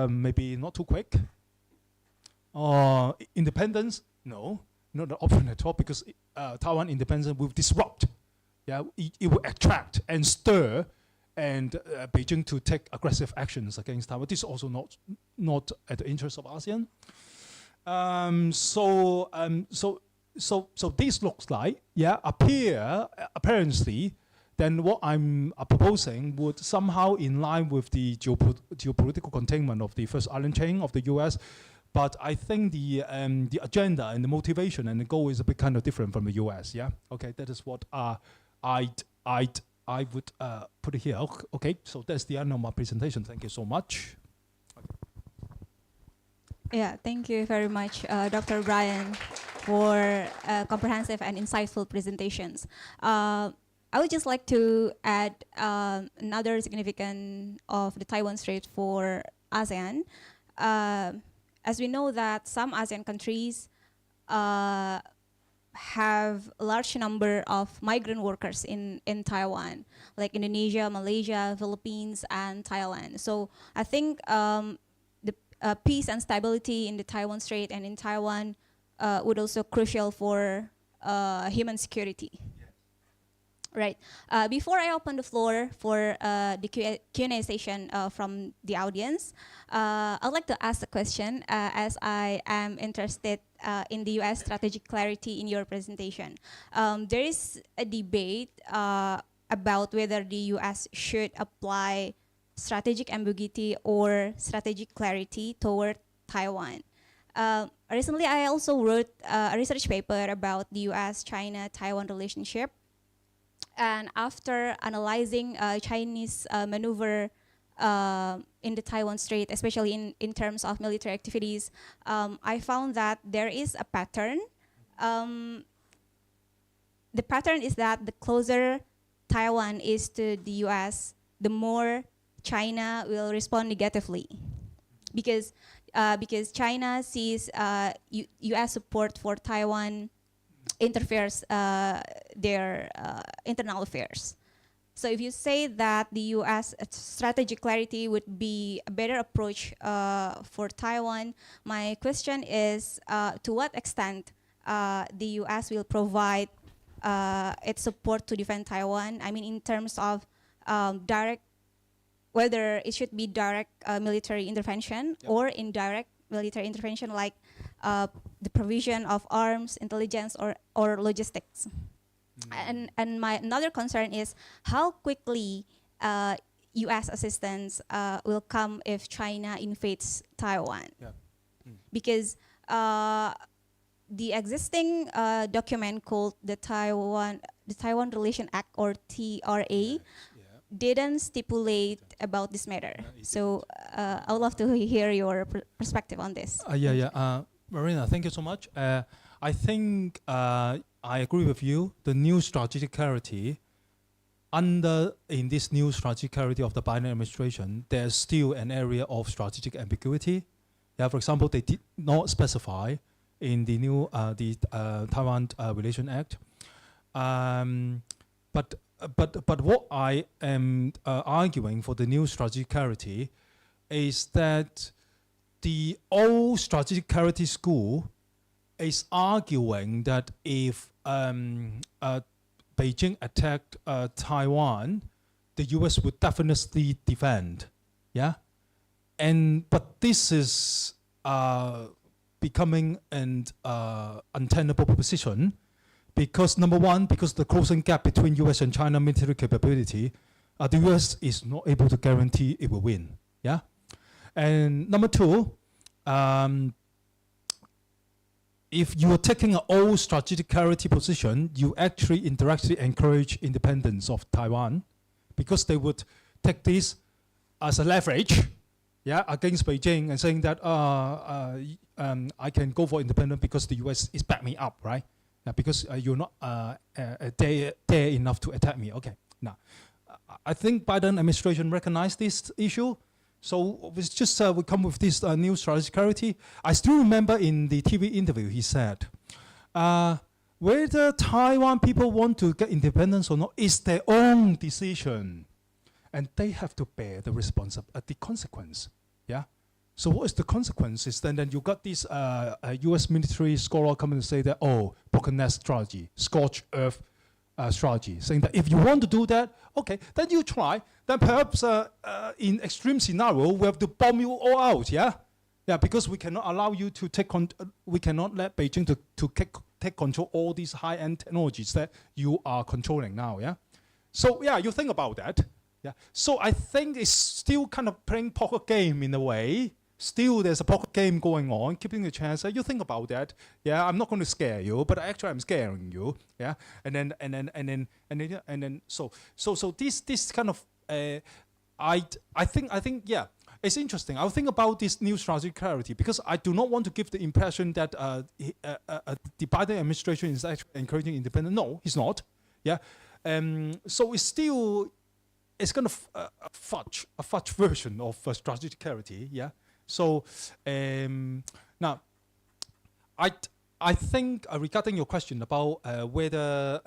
maybe not too quick. Independence, no, not an option at all, because Taiwan independence will disrupt. It will attract and stir, and Beijing to take aggressive actions against Taiwan. This is also not at the interest of ASEAN. So this looks like apparently, then what I'm proposing would somehow in line with the geopolitical containment of the first island chain of the U.S. But I think the agenda and the motivation and the goal is a bit kind of different from the U.S. Okay, that is what I would put it here. Okay, so that's the end of my presentation. Thank you so much. Thank you very much, Dr. Brian, for comprehensive and insightful presentations. I would just like to add another significance of the Taiwan Strait for ASEAN. As we know that some ASEAN countries have a large number of migrant workers in Taiwan, like Indonesia, Malaysia, Philippines, and Thailand. So I think the peace and stability in the Taiwan Strait and in Taiwan would also crucial for human security. Right. Before I open the floor for the Q&A session from the audience, I'd like to ask a question as I am interested in the U.S. strategic clarity in your presentation. There is a debate about whether the U.S. should apply strategic ambiguity or strategic clarity toward Taiwan. Recently, I also wrote a research paper about the U.S.-China-Taiwan relationship. And after analyzing Chinese maneuver in the Taiwan Strait, especially in terms of military activities, I found that there is a pattern. The pattern is that the closer Taiwan is to the U.S., the more China will respond negatively, because China sees U.S. support for Taiwan interferes their internal affairs. So if you say that the U.S. strategic clarity would be a better approach for Taiwan, my question is to what extent the U.S. will provide its support to defend Taiwan? I mean, in terms of direct, whether it should be direct military intervention or indirect military intervention, like the provision of arms, intelligence, or logistics. And my another concern is how quickly U.S. assistance will come if China invades Taiwan. Yeah. Because the existing document called the Taiwan Relation Act, or TRA, didn't stipulate about this matter. So I would love to hear your perspective on this. Marina, thank you so much. I think I agree with you. The new strategic clarity, in this new strategic clarity of the Biden administration, there's still an area of strategic ambiguity. Yeah, for example, they did not specify in the new Taiwan Relation Act. But what I am arguing for the new strategic clarity is that the old strategic clarity school is arguing that if Beijing attacked Taiwan, the U.S. would definitely defend. Yeah, but this is becoming an untenable position. Because number one, because the closing gap between U.S. and China military capability, the U.S. is not able to guarantee it will win. Yeah, and number two, if you are taking an old strategic clarity position, you actually indirectly encourage independence of Taiwan, because they would take this as a leverage, yeah, against Beijing and saying that I can go for independence because the U.S. is back me up, right? Because you're not dare enough to attack me. Okay. Now, I think Biden administration recognized this issue. So it's just we come with this new strategic clarity. I still remember in the TV interview he said, whether Taiwan people want to get independence or not is their own decision, and they have to bear the the consequence. Yeah. So what is the consequences? Then you got this U.S. military scholar coming to say that, broken nest strategy, scorched earth strategy, saying that if you want to do that, okay, then you try. Then perhaps in extreme scenario, we have to bomb you all out, yeah? Yeah, because we cannot allow you to we cannot let Beijing to take control all these high-end technologies that you are controlling now, yeah? So yeah, you think about that. Yeah. So I think it's still kind of playing poker game in a way. Still, there's a poker game going on, keeping the chance. You think about that. Yeah, I'm not going to scare you, but actually I'm scaring you. Yeah, and then so this kind of I think yeah, it's interesting. I'll think about this new strategic clarity, because I do not want to give the impression that the Biden administration is actually encouraging independence. No, he's not. Yeah, so it's kind of a fudge version of strategic clarity. Yeah. So now, I think regarding your question about whether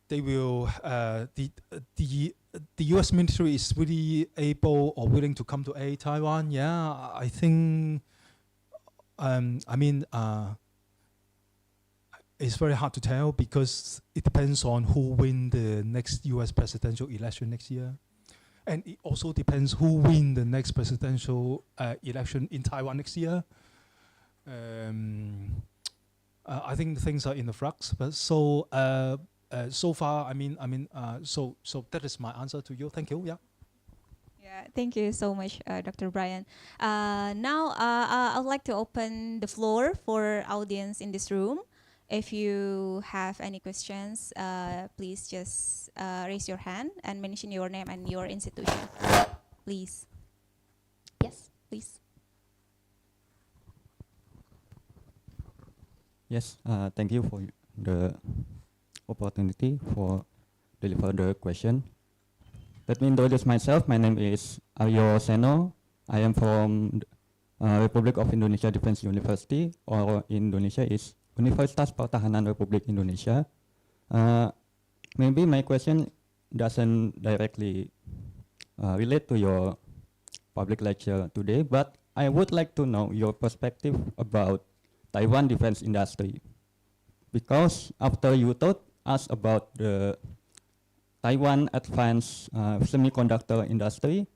they will the U.S. military is really able or willing to come to aid Taiwan. Yeah, I think it's very hard to tell, because it depends on who win the next U.S. presidential election next year. And it also depends who win the next presidential election in Taiwan next year. I think things are in the flux. But so so far, so that is my answer to you. Thank you. Yeah. Yeah, thank you so much, Dr. Brian. Now, I'd like to open the floor for audience in this room. If you have any questions, please just raise your hand and mention your name and your institution. Please. Yes, please. Yes, thank you for the opportunity for deliver the question. Let me introduce myself. My name is Aryo Seno. I am from Republic of Indonesia Defense University, or in Indonesia is Universitas Pertahanan Republik Indonesia. Maybe my question doesn't directly relate to your public lecture today, but I would like to know your perspective about Taiwan defense industry. Because after you taught us about the Taiwan advanced semiconductor industry,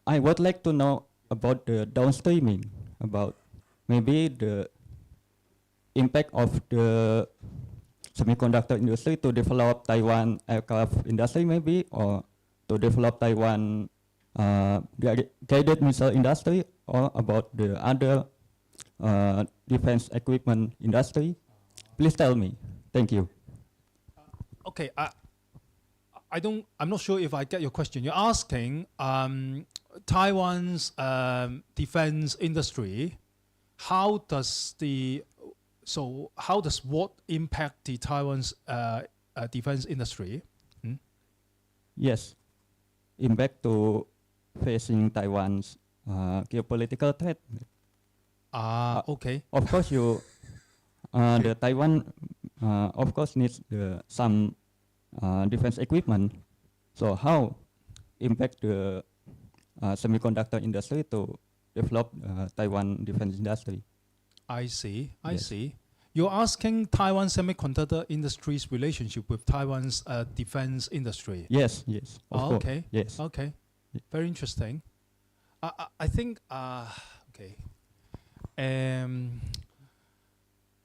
I would like to know about the downstreaming, about maybe the impact of the semiconductor industry to develop Taiwan aircraft industry maybe, or to develop Taiwan guided missile industry, or about the other defense equipment industry. Please tell me. Thank you. Okay. I'm not sure if I get your question. You're asking Taiwan's defense industry. How does what impact the Taiwan's defense industry? Yes, impact to facing Taiwan's geopolitical threat. Okay. Of course, the Taiwan, of course, needs some defense equipment. So how impact the semiconductor industry to develop Taiwan defense industry? I see. Yes. You're asking Taiwan semiconductor industry's relationship with Taiwan's defense industry. Yes. Of course. Okay. Yes. Okay. Very interesting. I think. Okay.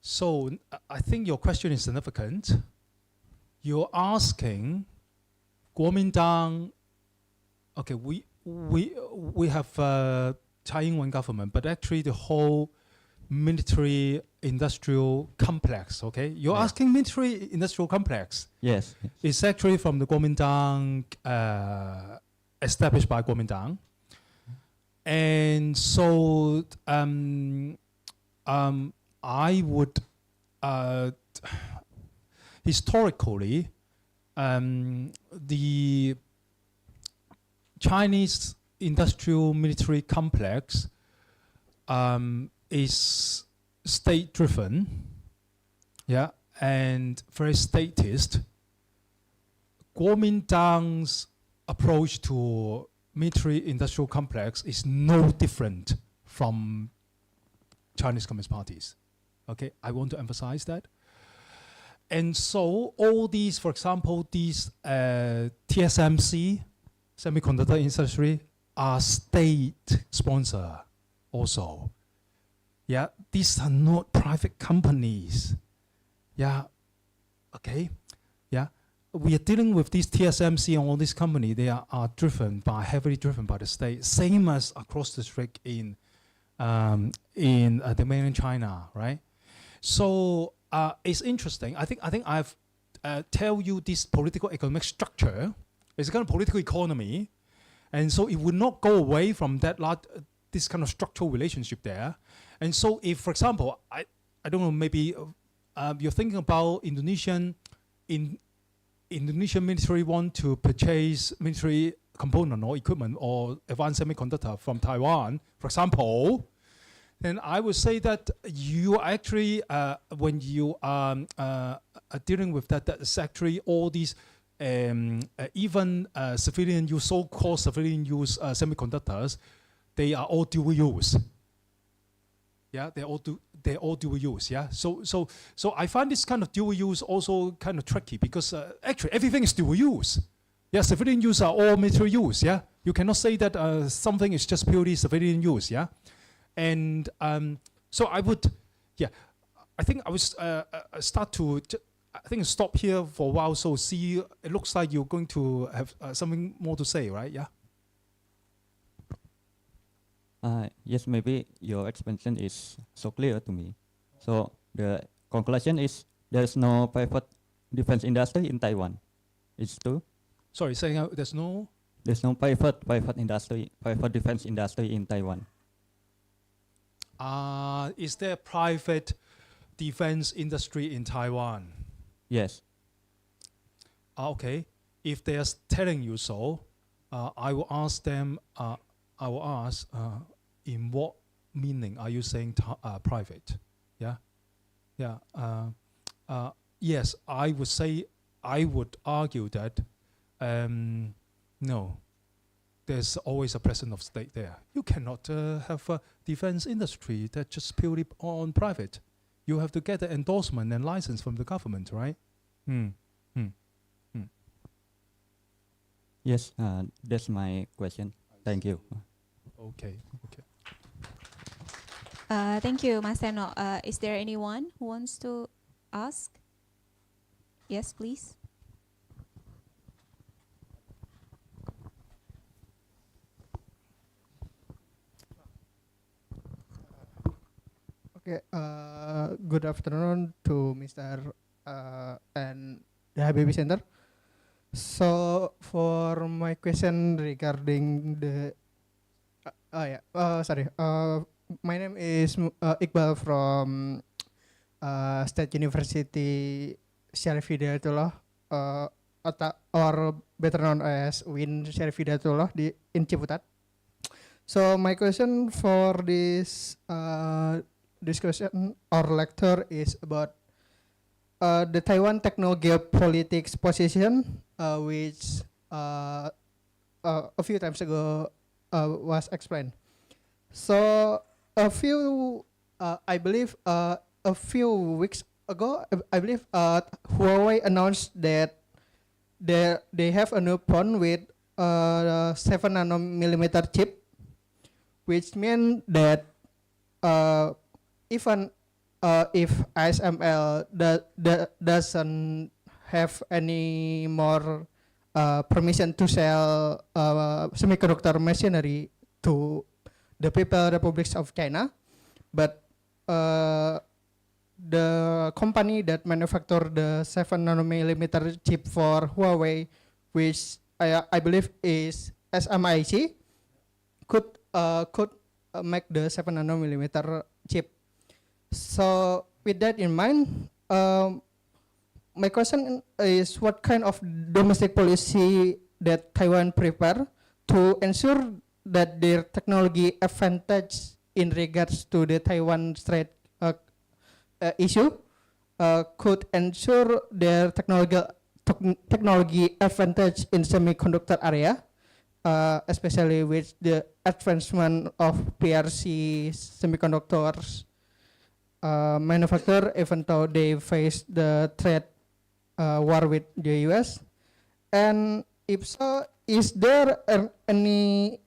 So I think your question is significant. You're asking Kuomintang. Okay, we have Tsai Ing-wen government, but actually the whole military industrial complex. Okay, you're Yes. asking military industrial complex. Yes. It's actually from the Kuomintang, established by Kuomintang, and so I would historically the Chinese industrial military complex is state-driven, yeah, and very statist. Kuomintang's approach to military industrial complex is no different from Chinese Communist parties. Okay, I want to emphasize that. And so all these, for example, these TSMC, semiconductor industry, are state sponsor also. Yeah, these are not private companies. Yeah, okay, yeah. We are dealing with these TSMC and all these companies. They are heavily driven by the state, same as across the strait in the mainland China, right? So it's interesting. I think I've tell you this political economic structure. It's a kind of political economy, and so it would not go away from that this kind of structural relationship there. And so, if, for example, I don't know, maybe you're thinking about Indonesian military want to purchase military component or equipment or advanced semiconductor from Taiwan, for example, then I would say that you actually, when you are dealing with that's actually all these even civilian use, so-called civilian use semiconductors, they are all dual use. Yeah, they're all dual use. Yeah, so I find this kind of dual use also kind of tricky because actually everything is dual use. Yeah, civilian use are all military use. Yeah, you cannot say that something is just purely civilian use. Yeah, and so I would, yeah, I think I would start to. I think stop here for a while. So see, it looks like you're going to have something more to say, right? Yeah. Yes, maybe your explanation is so clear to me. So the conclusion is there's no private defense industry in Taiwan. It's true. Sorry, saying out there's no. There's no private defense industry in Taiwan. Is there private defense industry in Taiwan? Yes. Okay. If they are telling you so, I will ask them. I will ask, in what meaning are you saying private? Yeah. Yeah. Yes, I would say. I would argue that. No. There's always a presence of state there. You cannot have a defense industry that just purely on private. You have to get the endorsement and license from the government, right? Yes, that's my question. Thank you. Okay. Okay. Thank you, Mas Seno. Is there anyone who wants to ask? Yes, please. Okay, good afternoon to Mr. And the Habibie Center. So for my question regarding the, my name is Iqbal from State University Syarif Hidayatullah, or better known as Win Syarif Hidayatullah in Ciputat. So my question for this discussion or lecture is about the Taiwan techno-geopolitics position, which a few times ago was explained. So I believe a few weeks ago, I believe Huawei announced that they have a new phone with 7 nanometer chip, which means that even if ASML doesn't have any more permission to sell semiconductor machinery to the People's Republic of China, but the company that manufacture the 7 nanometer chip for Huawei, which I believe is SMIC, could make the 7 nanometer chip. So with that in mind, my question is what kind of domestic policy that Taiwan prepare to ensure that their technology advantage in regards to the Taiwan Strait issue could ensure their technology advantage in semiconductor area, especially with the advancement of PRC semiconductors manufacturer, even though they face the trade war with the US. And if so, is there any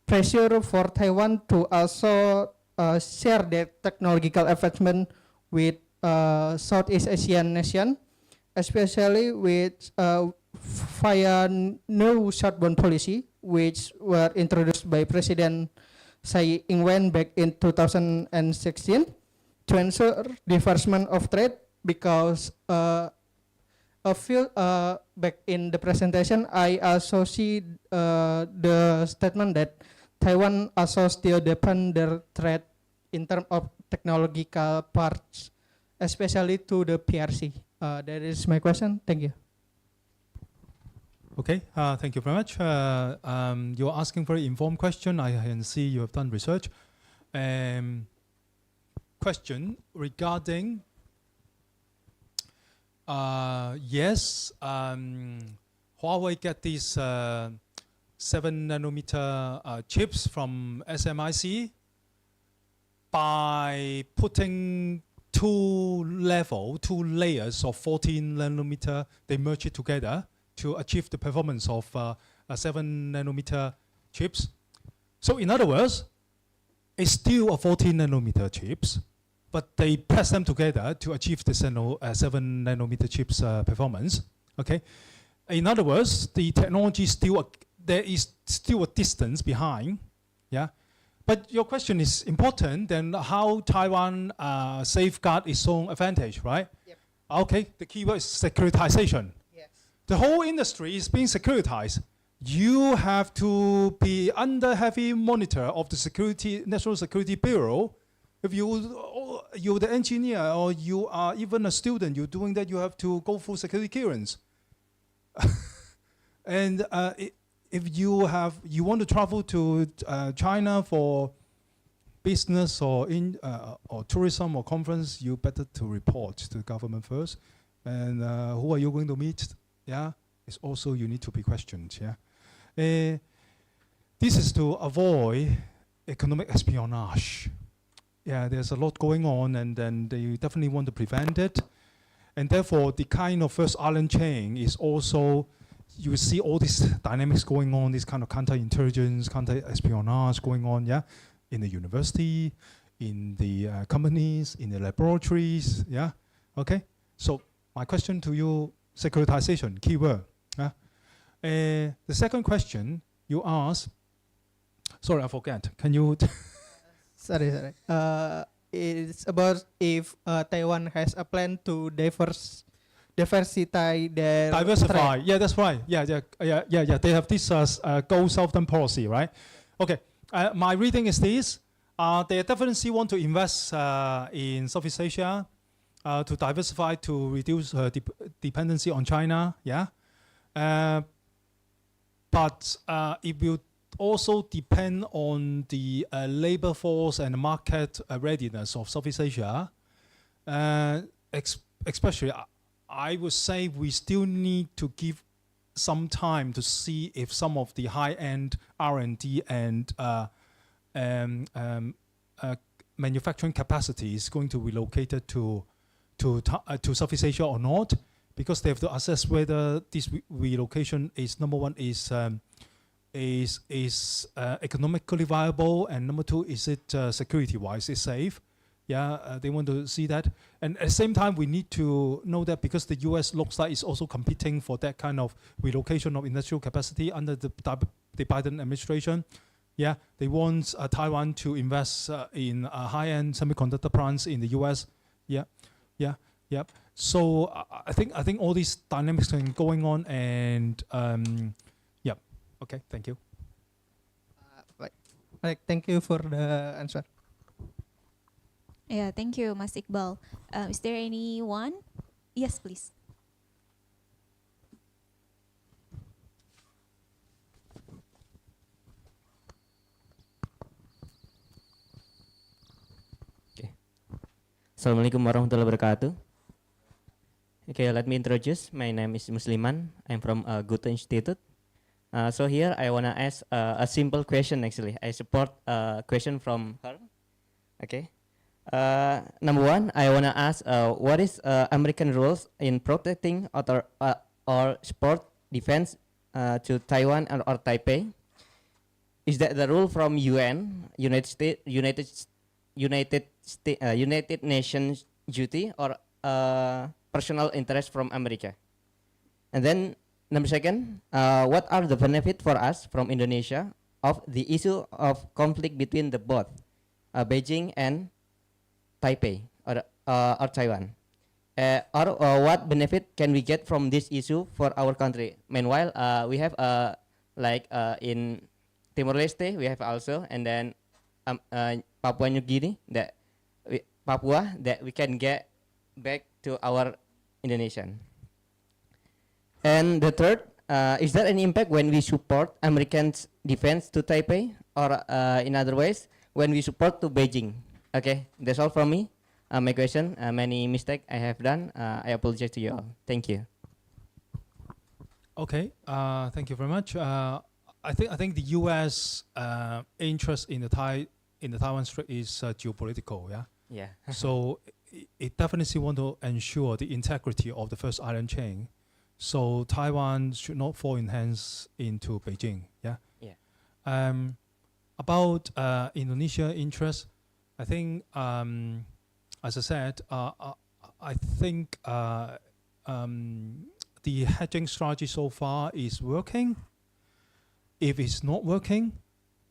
pressure for Taiwan to also share their technological advancement with Southeast Asian nation, especially with via new southbound policy, which were introduced by President Tsai Ing-wen back in 2016 to ensure diversion of trade, because a few back in the presentation, I also see the statement that Taiwan also still depend their trade in terms of technological parts, especially to the PRC. That is my question. Thank you. Okay, thank you very much. You're asking very informed question. I can see you have done research. Question regarding, yes, Huawei get these 7 nanometer chips from SMIC by putting two layers of 14 nanometer, they merge it together to achieve the performance of 7 nanometer chips. So in other words, it's still a 14 nanometer chips, but they press them together to achieve the 7 nanometer chips performance. Okay, in other words, the technology there is still a distance behind. Yeah, but your question is important. Then how Taiwan safeguard its own advantage, right? Yep. Okay, the keyword is securitization. Yes. The whole industry is being securitized. You have to be under heavy monitor of the National Security Bureau. If you're the engineer or you are even a student, you're doing that, you have to go through security clearance. And if you want to travel to China for business or tourism or conference, you better to report to the government first. And who are you going to meet? Yeah, it's also you need to be questioned. Yeah, this is to avoid economic espionage. Yeah, there's a lot going on, and then they definitely want to prevent it. And therefore, the kind of first island chain is also, you see all these dynamics going on, this kind of counterintelligence, counter-espionage going on, yeah, in the university, in the companies, in the laboratories, yeah, okay? So my question to you, securitization, keyword. Yeah? The second question you asked, sorry, I forget. Can you? Sorry. It's about if Taiwan has a plan to diversify their Diversify. trade. Yeah, that's right. Yeah. They have this Go Southern policy, right? Okay. My reading is this. They definitely want to invest in Southeast Asia to diversify, to reduce dependency on China. Yeah. But it will also depend on the labor force and market readiness of Southeast Asia. Especially, I would say we still need to give some time to see if some of the high-end R&D and manufacturing capacity is going to be relocated to Southeast Asia or not, because they have to assess whether this relocation is, number one, is economically viable, and number two, is it security-wise is safe? Yeah, they want to see that. And at the same time, we need to know that because the US looks like it's also competing for that kind of relocation of industrial capacity under the Biden administration. Yeah, they want Taiwan to invest in high-end semiconductor plants in the US. Yeah. So I think all these dynamics are going on, and yeah. Okay, thank you. Right, thank you for the answer. Yeah, thank you, Mas Iqbal. Is there anyone? Yes, please. Assalamualaikum warahmatullahi wabarakatuh. Okay, let me introduce. My name is Musliman. I'm from Goethe Institute. So here I wanna ask a simple question. Actually, I support a question from her. Okay. Number one, I wanna ask what is American rules in protecting or support defense to Taiwan or Taipei? Is that the rule from UN, United Nations duty, or personal interest from America? And then number second, what are the benefits for us from Indonesia of the issue of conflict between the both Beijing and Taipei or Taiwan? Or what benefit can we get from this issue for our country? Meanwhile, we have like in Timor-Leste, we have also, and then Papua New Guinea, Papua, that we can get back to our Indonesian. And the third, is there any impact when we support Americans' defense to Taipei, or in other ways, when we support to Beijing? Okay, that's all from me. My question, many mistakes I have done. I apologize to you all. Thank you. Okay, thank you very much. I think the U.S. Interest in the Taiwan Strait is geopolitical. Yeah. Yeah. So it definitely want to ensure the integrity of the first island chain. So Taiwan should not fall in hands into Beijing. Yeah. Yeah. About Indonesia interest, I think as I said, I think the hedging strategy so far is working. If it's not working,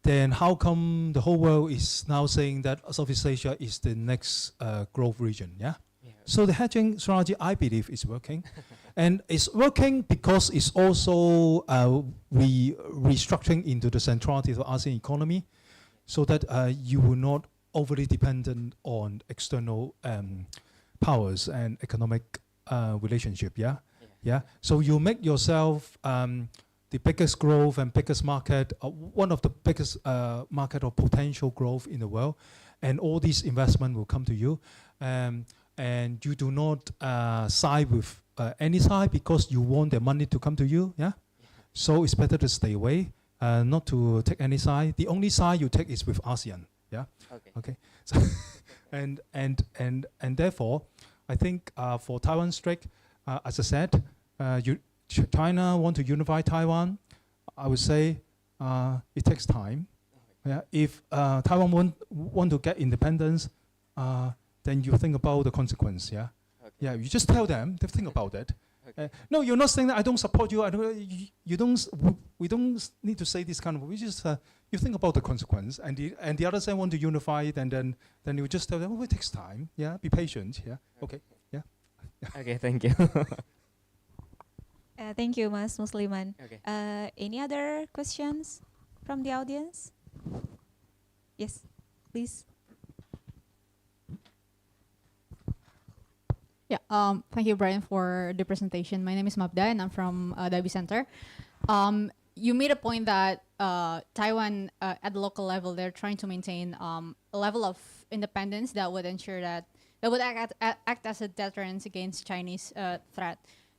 then how come the whole world is now saying that Southeast Asia is the next growth region? Yeah. Yeah. So the hedging strategy, I believe, is working, and it's working because it's also restructuring into the centrality of the ASEAN economy, so that you will not overly dependent on external powers and economic relationship. Yeah, yeah. So you make yourself the biggest growth and biggest market, one of the biggest market of potential growth in the world, and all these investment will come to you, and you do not side with any side because you want the money to come to you. Yeah, so it's better to stay away, not to take any side. The only side you take is with ASEAN. Yeah. Okay. Okay. So and therefore, I think for Taiwan Strait, as I said, China want to unify Taiwan. I would say it takes time. Yeah. If Taiwan want to get independence, then you think about the consequence. Yeah. Okay. Yeah. You just tell them to think about it. No, you're not saying that I don't support you. You don't. We don't need to say this kind of. We just you think about the consequence, and the other side want to unify it, and then you just tell them, oh, it takes time. Yeah, be patient. Yeah. Okay. Yeah. Okay, thank you. Thank you, Mas Musliman. Okay. Any other questions from the audience? Yes, please. Yeah, thank you, Brian, for the presentation. My name is Mabda, and I'm from the Habibie Center. You made a point that Taiwan, at the local level, they're trying to maintain a level of independence that would ensure that would act as a deterrent against Chinese threat.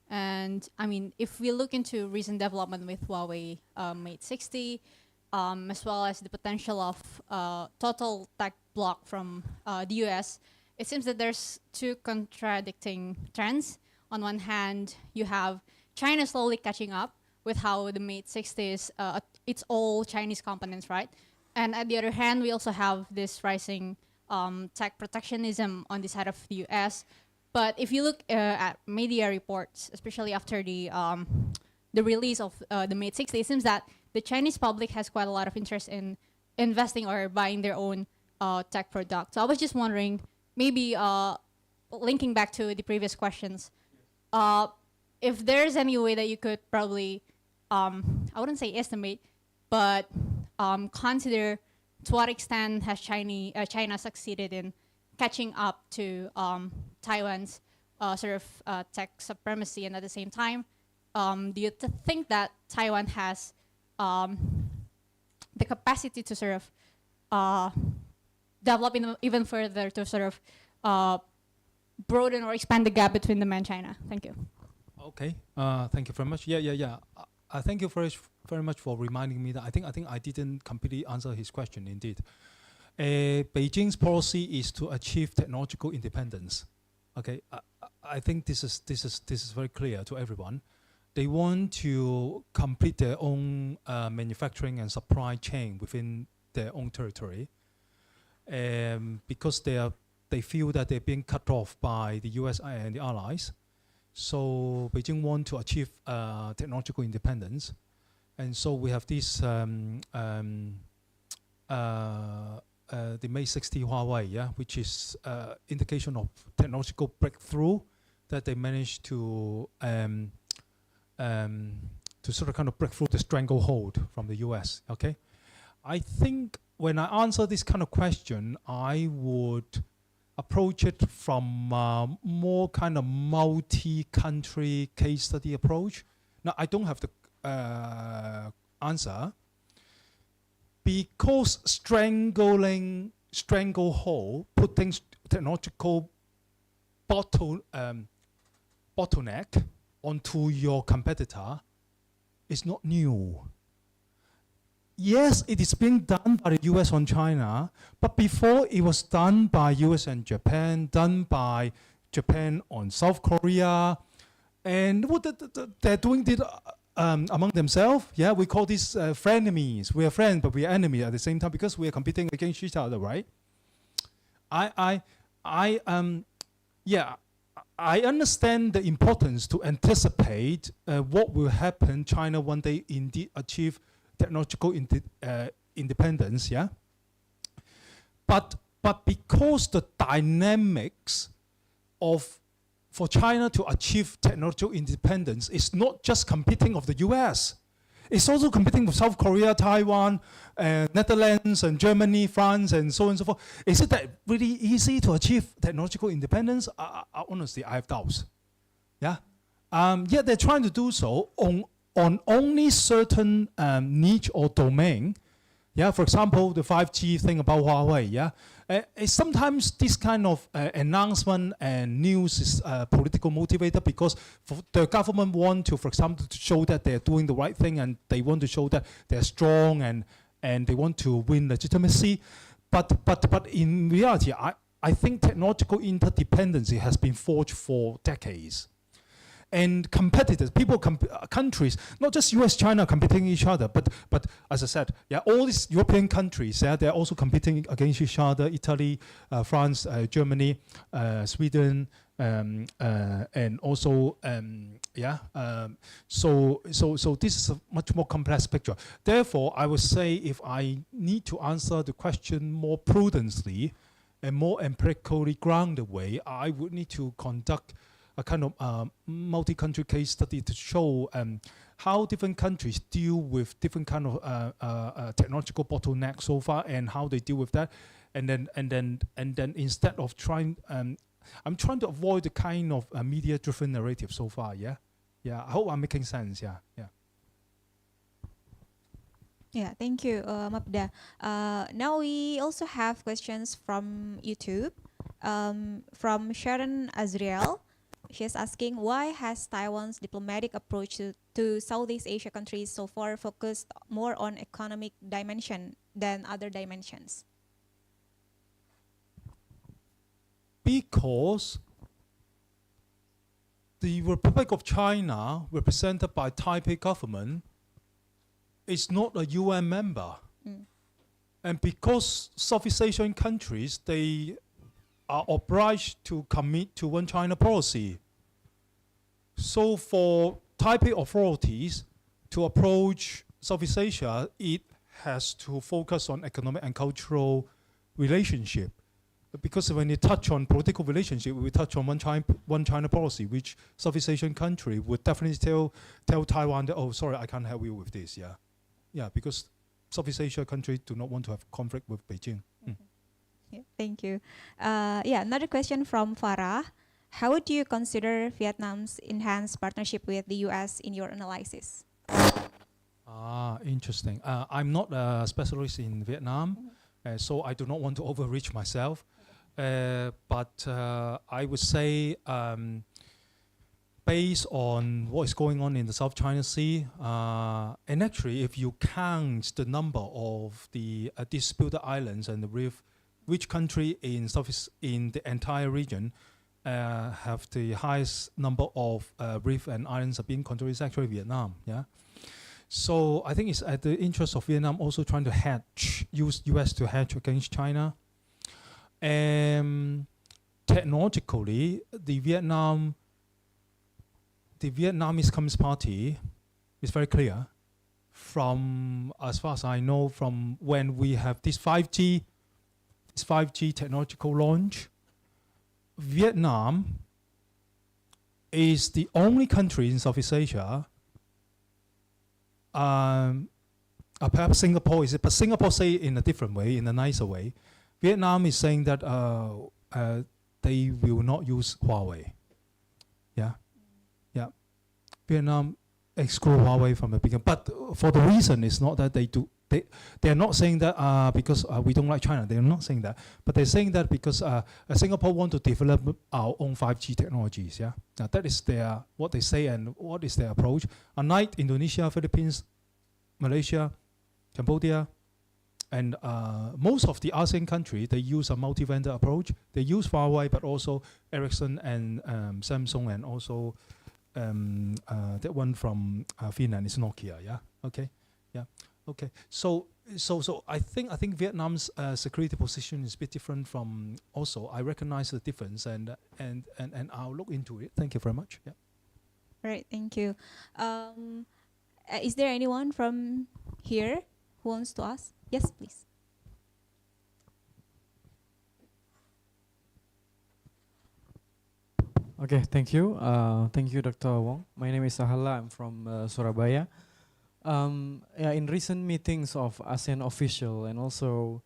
And I mean, if we look into recent development with Huawei Mate 60, as well as the potential of total tech block from the US, it seems that there's two contradicting trends. On one hand, you have China slowly catching up with how the Mate 60 is, it's all Chinese components, right? And at the other hand, we also have this rising tech protectionism on the side of the US. But if you look at media reports, especially after the release of the Mate 60, it seems that the Chinese public has quite a lot of interest in investing or buying their own tech product. So I was just wondering, maybe linking back to the previous questions, if there's any way that you could probably, I wouldn't say estimate, but consider to what extent has China succeeded in catching up to Taiwan's sort of tech supremacy, and at the same time, do you think that Taiwan has the capacity to sort of develop even further to sort of broaden or expand the gap between them and China? Thank you. Okay. Thank you very much. Yeah. Thank you very much for reminding me that I think I didn't completely answer his question. Indeed, Beijing's policy is to achieve technological independence. Okay. I think this is very clear to everyone. They want to complete their own manufacturing and supply chain within their own territory, because they feel that they're being cut off by the US and the allies. So Beijing want to achieve technological independence, and so we have this the Mate 60 Huawei, yeah, which is indication of technological breakthrough that they managed to sort of kind of break through the stranglehold from the US. Okay, I think when I answer this kind of question, I would approach it from more kind of multi-country case study approach. Now, I don't have the answer, because stranglehold, putting technological bottleneck onto your competitor is not new. Yes, it is being done by the US on China, but before it was done by US and Japan, done by Japan on South Korea, and what they're doing it among themselves. Yeah, we call these frenemies. We are friends, but we are enemies at the same time because we are competing against each other, right? I I understand the importance to anticipate what will happen. China one day indeed achieve technological independence, yeah. But because the dynamics for China to achieve technological independence is not just competing of the US. It's also competing with South Korea, Taiwan, Netherlands, and Germany, France, and so on and so forth. Is it that really easy to achieve technological independence? Honestly, I have doubts. Yeah, yet they're trying to do so on only certain niche or domain. Yeah, for example, the 5G thing about Huawei. Yeah, sometimes this kind of announcement and news is political motivated because the government want to, for example, to show that they're doing the right thing and they want to show that they're strong and they want to win legitimacy. But in reality, I think technological interdependency has been forged for decades. And competitors, countries, not just US, China competing each other, but as I said, yeah, all these European countries, yeah, they're also competing against each other. Italy, France, Germany, Sweden, and also so this is a much more complex picture. Therefore, I would say if I need to answer the question more prudently and more empirically grounded way, I would need to conduct a kind of multi-country case study to show how different countries deal with different kind of technological bottlenecks so far and how they deal with that, and then instead of trying, I'm trying to avoid the kind of media-driven narrative so far. Yeah, I hope I'm making sense. Yeah. Yeah, thank you, Mapda. Now we also have questions from YouTube, from Sharon Azriel. She is asking, why has Taiwan's diplomatic approach to Southeast Asia countries so far focused more on economic dimension than other dimensions? Because the Republic of China, represented by Taipei government, is not a UN member. And because Southeast Asian countries, they are obliged to commit to one China policy. So for Taipei authorities to approach Southeast Asia, it has to focus on economic and cultural relationship. Because when you touch on political relationship, we touch on one China policy, which Southeast Asian country would definitely tell Taiwan that, oh, sorry, I can't help you with this. Yeah, because Southeast Asia countries do not want to have conflict with Beijing. Yeah, thank you. Another question from Farah. How would you consider Vietnam's enhanced partnership with the US in your analysis? Interesting. I'm not a specialist in Vietnam, so I do not want to overreach myself. But I would say, based on what is going on in the South China Sea, and actually, if you count the number of the disputed islands and the reef, which country in the entire region have the highest number of reef and islands are being controlled is actually Vietnam. Yeah. So I think it's at the interest of Vietnam also trying to use US to hedge against China. Technologically, the Vietnamese Communist Party is very clear. From as far as I know, from when we have this 5G technological launch, Vietnam is the only country in Southeast Asia. Perhaps Singapore is it, but Singapore say it in a different way, in a nicer way. Vietnam is saying that they will not use Huawei. Yeah. Vietnam exclude Huawei from the beginning, but for the reason is not that they do. They are not saying that because we don't like China. They are not saying that, but they're saying that because Singapore want to develop our own 5G technologies. Yeah, now that is what they say and what is their approach. Unlike Indonesia, Philippines, Malaysia, Cambodia, and most of the ASEAN countries, they use a multi-vendor approach. They use Huawei, but also Ericsson and Samsung, and also that one from Finland is Nokia. Yeah. Okay. Yeah. Okay. So So I think Vietnam's security position is a bit different from. Also, I recognize the difference, and I'll look into it. Thank you very much. Yeah. All right, thank you. Is there anyone from here who wants to ask? Yes, please. Okay, thank you. Thank you, Dr. Wong. My name is Sahala. I'm from Surabaya. Yeah, in recent meetings of ASEAN official and also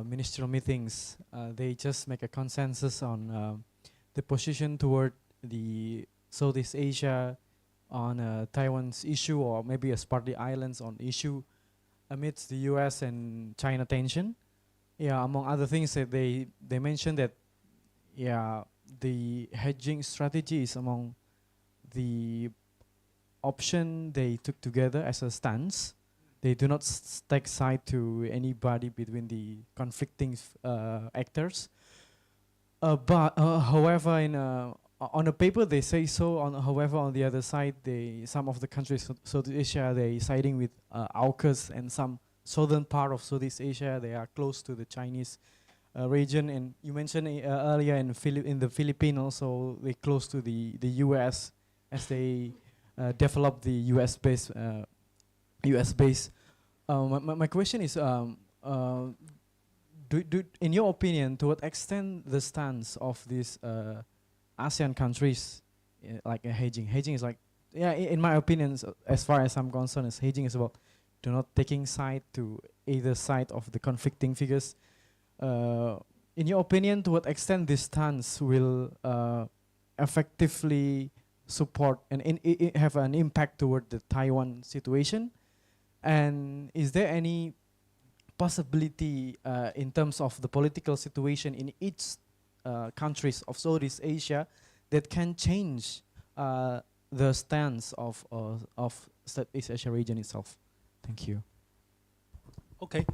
ministerial meetings, they just make a consensus on the position toward the Southeast Asia on Taiwan's issue, or maybe as part of the islands on issue amidst the U.S. and China tension. Yeah, among other things, that they mentioned that, yeah, the hedging strategy is among the option they took together as a stance. They do not take side to anybody between the conflicting actors. But however, on the paper they say so. However, on the other side, some of the countries Southeast Asia, they siding with AUKUS, and some southern part of Southeast Asia, they are close to the Chinese region. And you mentioned earlier in the Philippines also, they close to the U.S. as they develop the U.S. base. My question is, in your opinion, to what extent the stance of these ASEAN countries, like hedging is like, yeah, in my opinion, as far as I'm concerned, is hedging is about not taking side to either side of the conflicting figures. In your opinion, to what extent this stance will effectively support and have an impact toward the Taiwan situation? And is there any possibility in terms of the political situation in each countries of Southeast Asia that can change the stance of Southeast Asia region itself? Thank you. Okay.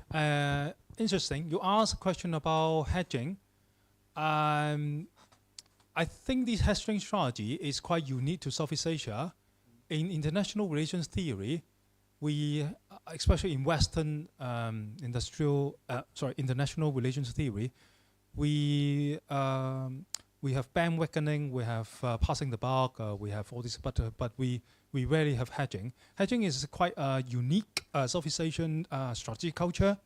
Interesting. You asked a question about hedging. I think this hedging strategy is quite unique to Southeast Asia. In international relations theory, we, especially in Western international relations theory, we have bandwagoning, we have passing the buck, we have all this, but we rarely have hedging. Hedging is quite a unique Southeast Asian strategic culture.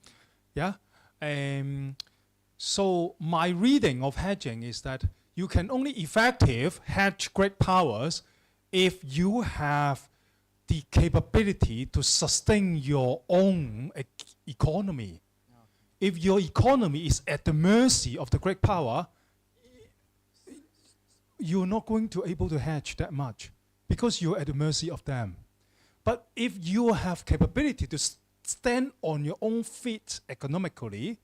Yeah. So my reading of hedging is that you can only effective hedge great powers if you have the capability to sustain your own economy. If your economy is at the mercy of the great power, you're not going to able to hedge that much because you're at the mercy of them. But if you have capability to stand on your own feet economically,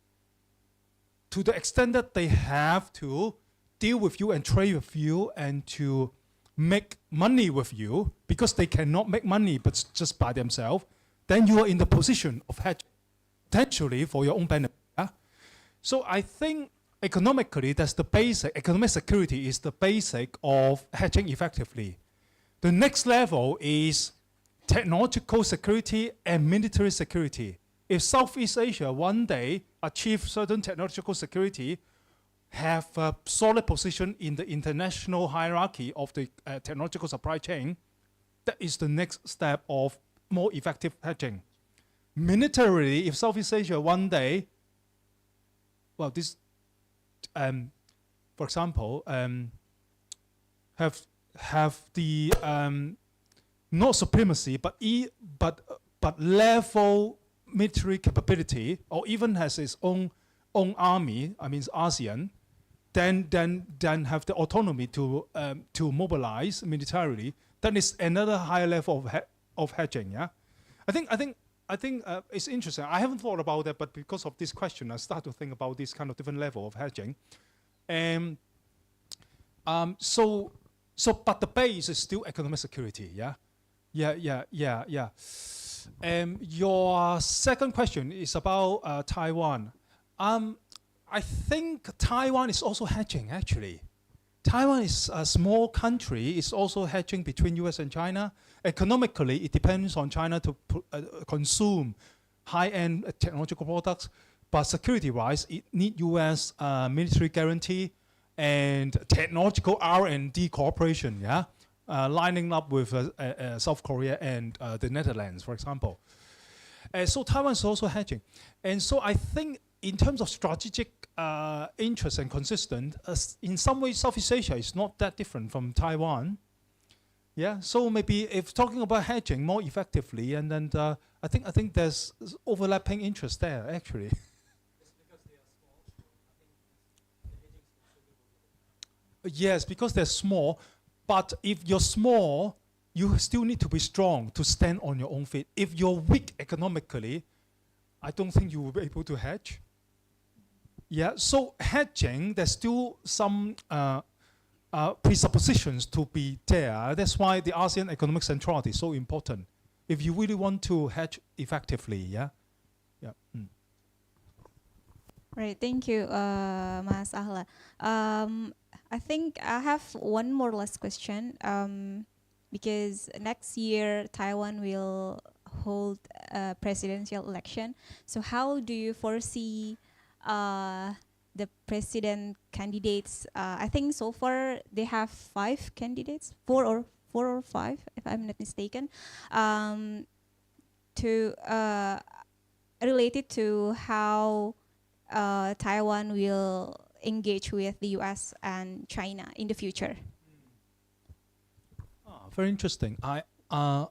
to the extent that they have to deal with you and trade with you and to make money with you because they cannot make money but just by themselves, then you are in the position of hedging, potentially for your own benefit. Yeah? So I think economically, that's the basic. Economic security is the basic of hedging effectively. The next level is technological security and military security. If Southeast Asia one day achieve certain technological security, have a solid position in the international hierarchy of the technological supply chain, that is the next step of more effective hedging. Militarily, if Southeast Asia one day, well, this, for example, have the not supremacy, but level military capability, or even has its own army. I mean, ASEAN. Then have the autonomy to mobilize militarily. Then it's another higher level of hedging. Yeah, I think it's interesting. I haven't thought about that, but because of this question, I start to think about this kind of different level of hedging. But the base is still economic security. Yeah. Your second question is about Taiwan. I think Taiwan is also hedging, actually. Taiwan is a small country. It's also hedging between US and China. Economically, it depends on China to consume high-end technological products, but security-wise, it need U.S. Military guarantee and technological R&D cooperation, yeah, lining up with South Korea and the Netherlands, for example. So Taiwan is also hedging. And so I think in terms of strategic interest and consistent, in some ways Southeast Asia is not that different from Taiwan. Yeah, so maybe if talking about hedging more effectively, and then I think there's overlapping interest there actually. Yes, because they're small, but if you're small, you still need to be strong to stand on your own feet. If you're weak economically, I don't think you will be able to hedge. Yeah, so hedging, there's still some presuppositions to be there. That's why the ASEAN economic centrality is so important. If you really want to hedge effectively, yeah. Yeah. Mm. Right, thank you, Mas Ahla. I think I have one more last question. Because next year Taiwan will hold a presidential election. So how do you foresee the president candidates? I think so far they have 5 candidates, four or five, if I'm not mistaken, to related to how Taiwan will engage with the US and China in the future. Very interesting. I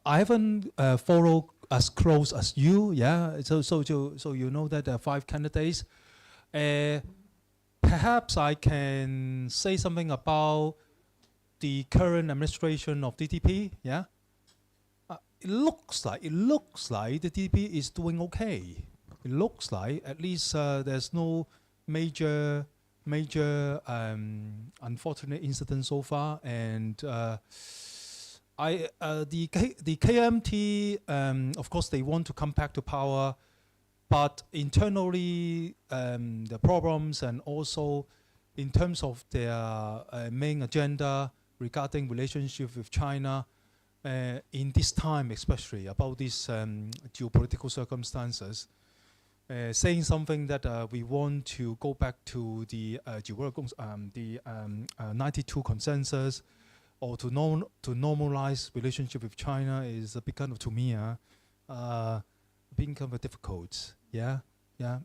haven't followed as close as you. Yeah. So you know that there are 5 candidates. Perhaps I can say something about the current administration of DTP. Yeah. It looks like the DTP is doing okay. It looks like at least there's no major unfortunate incident so far, and the KMT, of course, they want to come back to power, but internally, the problems and also in terms of their main agenda regarding relationship with China, in this time especially about these geopolitical circumstances, saying something that we want to go back to the 92 consensus, or to normalize relationship with China is a bit kind of, to me, being kind of difficult. Yeah, yeah.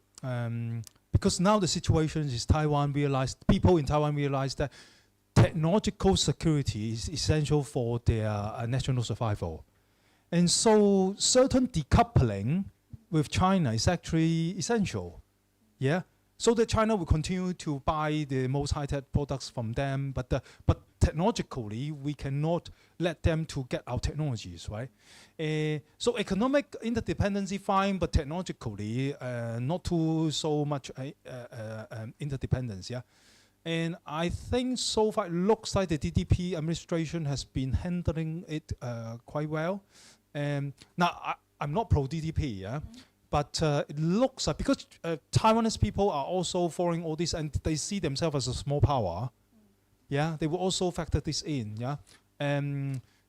Because now the situation is people in Taiwan realize that technological security is essential for their national survival, and so certain decoupling with China is actually essential. Yeah. So that China will continue to buy the most high-tech products from them, but technologically we cannot let them to get our technologies, right? So economic interdependency fine, but technologically not too so much interdependence, yeah. And I think so far it looks like the DDP administration has been handling it quite well. Now I'm not pro DDP, yeah. But it looks like, because Taiwanese people are also following all this and they see themselves as a small power, yeah, they will also factor this in, yeah.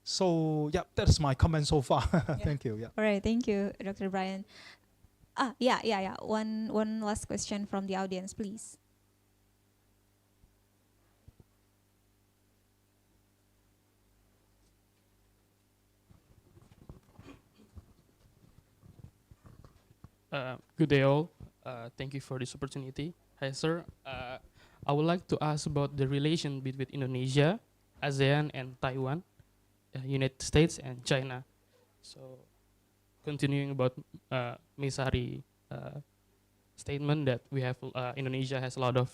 So yeah, that's my comment so far. Yeah. Thank you. Yeah. All right, thank you, Dr. Brian. Yeah. One last question from the audience, please. Good day all. Thank you for this opportunity. Hi sir. I would like to ask about the relation between Indonesia, ASEAN and Taiwan, United States and China. So continuing about Ms. Sari statement that we have Indonesia has a lot of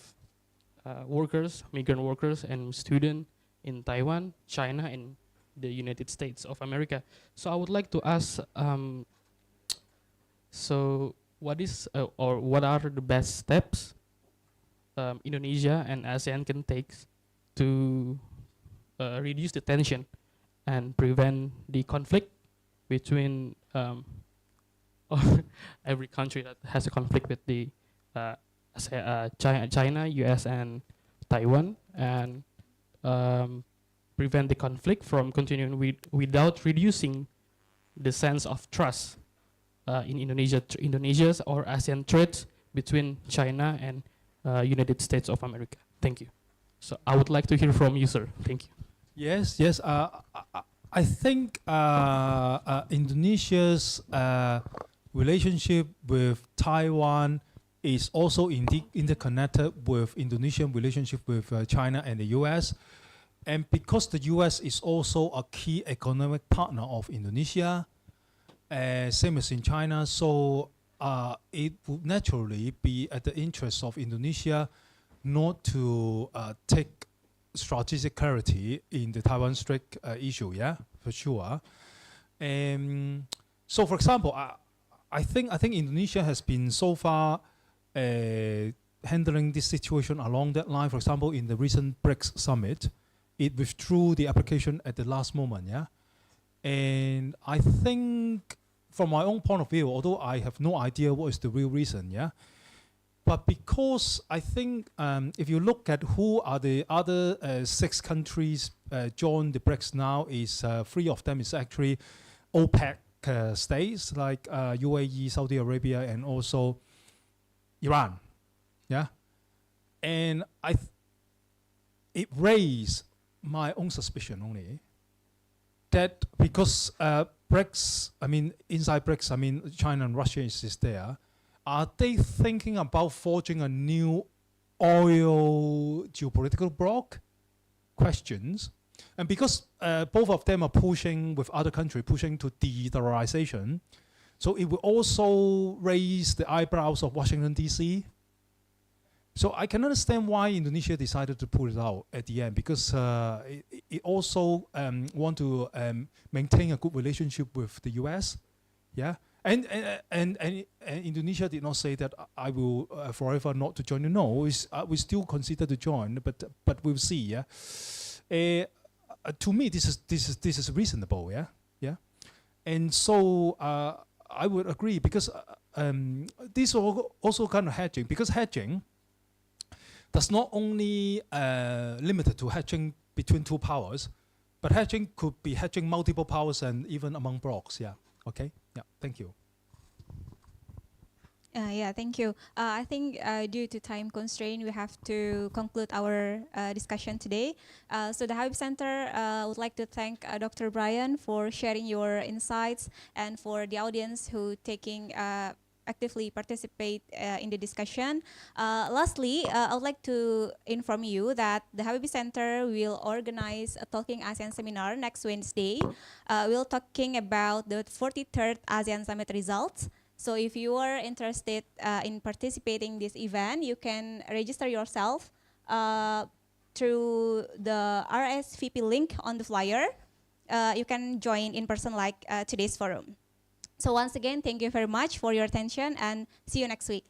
workers, migrant workers and students in Taiwan, China and the United States of America. So I would like to ask, so what are the best steps Indonesia and ASEAN can take to reduce the tension and prevent the conflict between every country that has a conflict with the China, US and Taiwan, and prevent the conflict from continuing without reducing the sense of trust in Indonesia's or ASEAN trade between China and United States of America? Thank you. So I would like to hear from you, sir. Thank you. Yes, yes. I think Indonesia's relationship with Taiwan is also indeed interconnected with Indonesian relationship with China and the US. And because the US is also a key economic partner of Indonesia, same as in China, so it would naturally be at the interest of Indonesia not to take strategic clarity in the Taiwan Strait issue, yeah, for sure. So, for example, I think Indonesia has been so far handling this situation along that line. For example, in the recent BRICS summit, it withdrew the application at the last moment, yeah. And I think, from my own point of view, although I have no idea what is the real reason, yeah. But because I think if you look at who are the other 6 countries joined the BRICS now, is 3 of them is actually OPEC states like UAE, Saudi Arabia, and also Iran. Yeah, and it raised my own suspicion only that because BRICS, I mean inside BRICS, I mean China and Russia is there. Are they thinking about forging a new oil geopolitical bloc? Questions. And because both of them are pushing with other countries, pushing to de-dollarization, so it will also raise the eyebrows of Washington, D.C. So I can understand why Indonesia decided to pull it out at the end, because it also want to maintain a good relationship with the U.S., yeah? And Indonesia did not say that I will forever not to join. No, we still consider to join, but we'll see. Yeah, to me this is reasonable. Yeah, yeah, and so I would agree, because this also kind of hedging, because hedging does not only limited to hedging between 2 powers, but hedging could be hedging multiple powers and even among blocs. Yeah. Okay. Yeah. Thank you. Yeah, thank you. I think due to time constraint, we have to conclude our discussion today. So the Habibie Center would like to thank Dr. Brian for sharing your insights, and for the audience who taking actively participate in the discussion. Lastly, I would like to inform you that the Habibie Center will organize a Talking ASEAN seminar next Wednesday. We'll talking about the 43rd ASEAN Summit results. So if you are interested in participating this event, you can register yourself through the RSVP link on the flyer. You can join in person like today's forum. So once again, thank you very much for your attention, and see you next week.